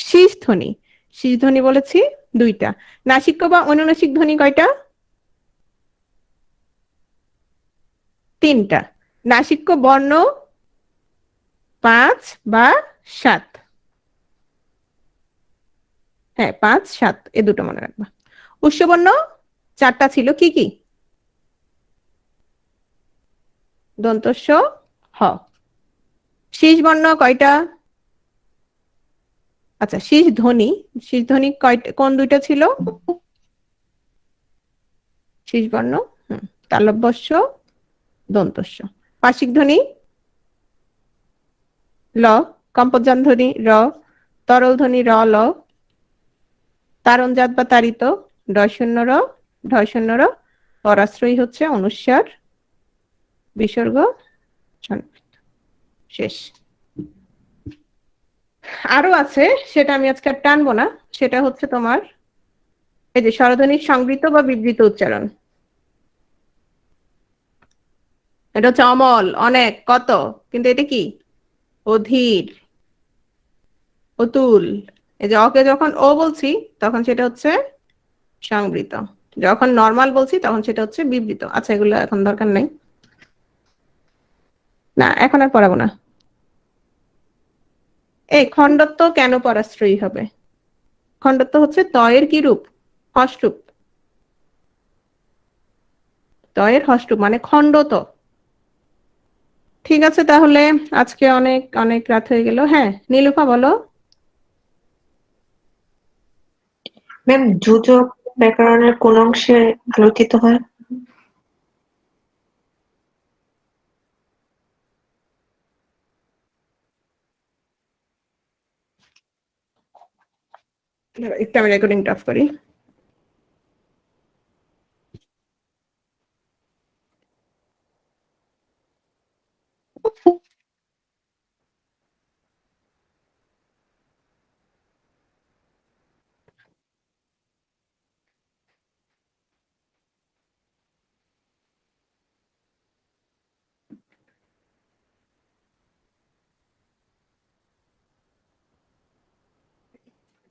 Speaker 1: শীষ ধ্বনি। শীষ ধ্বনি বলেছি 2টা। নাসিক্য বা অনুনাসিক ধ্বনি কয়টা? 3টা। নাসিক্য বর্ণ 5 বা 7। হ্যাঁ 5, 7 এ দুটো মনে রাখবা। উষ্ণবর্ণ 4টা ছিল, কি কি? দন্তস্ব হ। শীষ বর্ণ কয়টা? আচ্ছা, শীষ ধ্বনি কোন দুইটা ছিল? শীষ বর্ণ, তালব্যস্য, দন্তস্য। পার্শ্বিক ধ্বনি ল, কম্পোজান ধ্বনি র, তরল ধ্বনি র ল, তারণজাত বা তাড়িত ডয় শূন্য র, ঢয় শূন্য র, পরাশ্রয়ী হচ্ছে অনুস্বার, বিসর্গ, সন্নিহিত। শেষ। আরো আছে, সেটা আমি আজকে আর টানবো না। সেটা হচ্ছে তোমার এই যে স্বরধ্বনির সংবৃত বা বিবৃত উচ্চারণ। এটা হচ্ছে অমল, অনেক, কত, কিন্তু এটা কি? অধীর, অতুল। এই যে অকে যখন ও বলছি তখন সেটা হচ্ছে সংবৃত, যখন নর্মাল বলছি তখন সেটা হচ্ছে বিবৃত। আচ্ছা, এগুলো এখন দরকার নেই, না এখন আর পড়াবো না। এই খণ্ডত্ব কেন পরাশ্রয়ী হবে? খণ্ডত্ব হচ্ছে তয়ের কি রূপ? হস্রূপ। তয়ের হস্রূপ মানে খণ্ডত। ঠিক আছে, তাহলে আজকে অনেক অনেক রাত হয়ে গেল। হ্যাঁ নীলুফা বলো।
Speaker 3: ম্যাম, যোজক ব্যাকরণের কোন অংশে আলোকিত হয়?
Speaker 1: একটু আমি রেকর্ডিংটা অফ করি।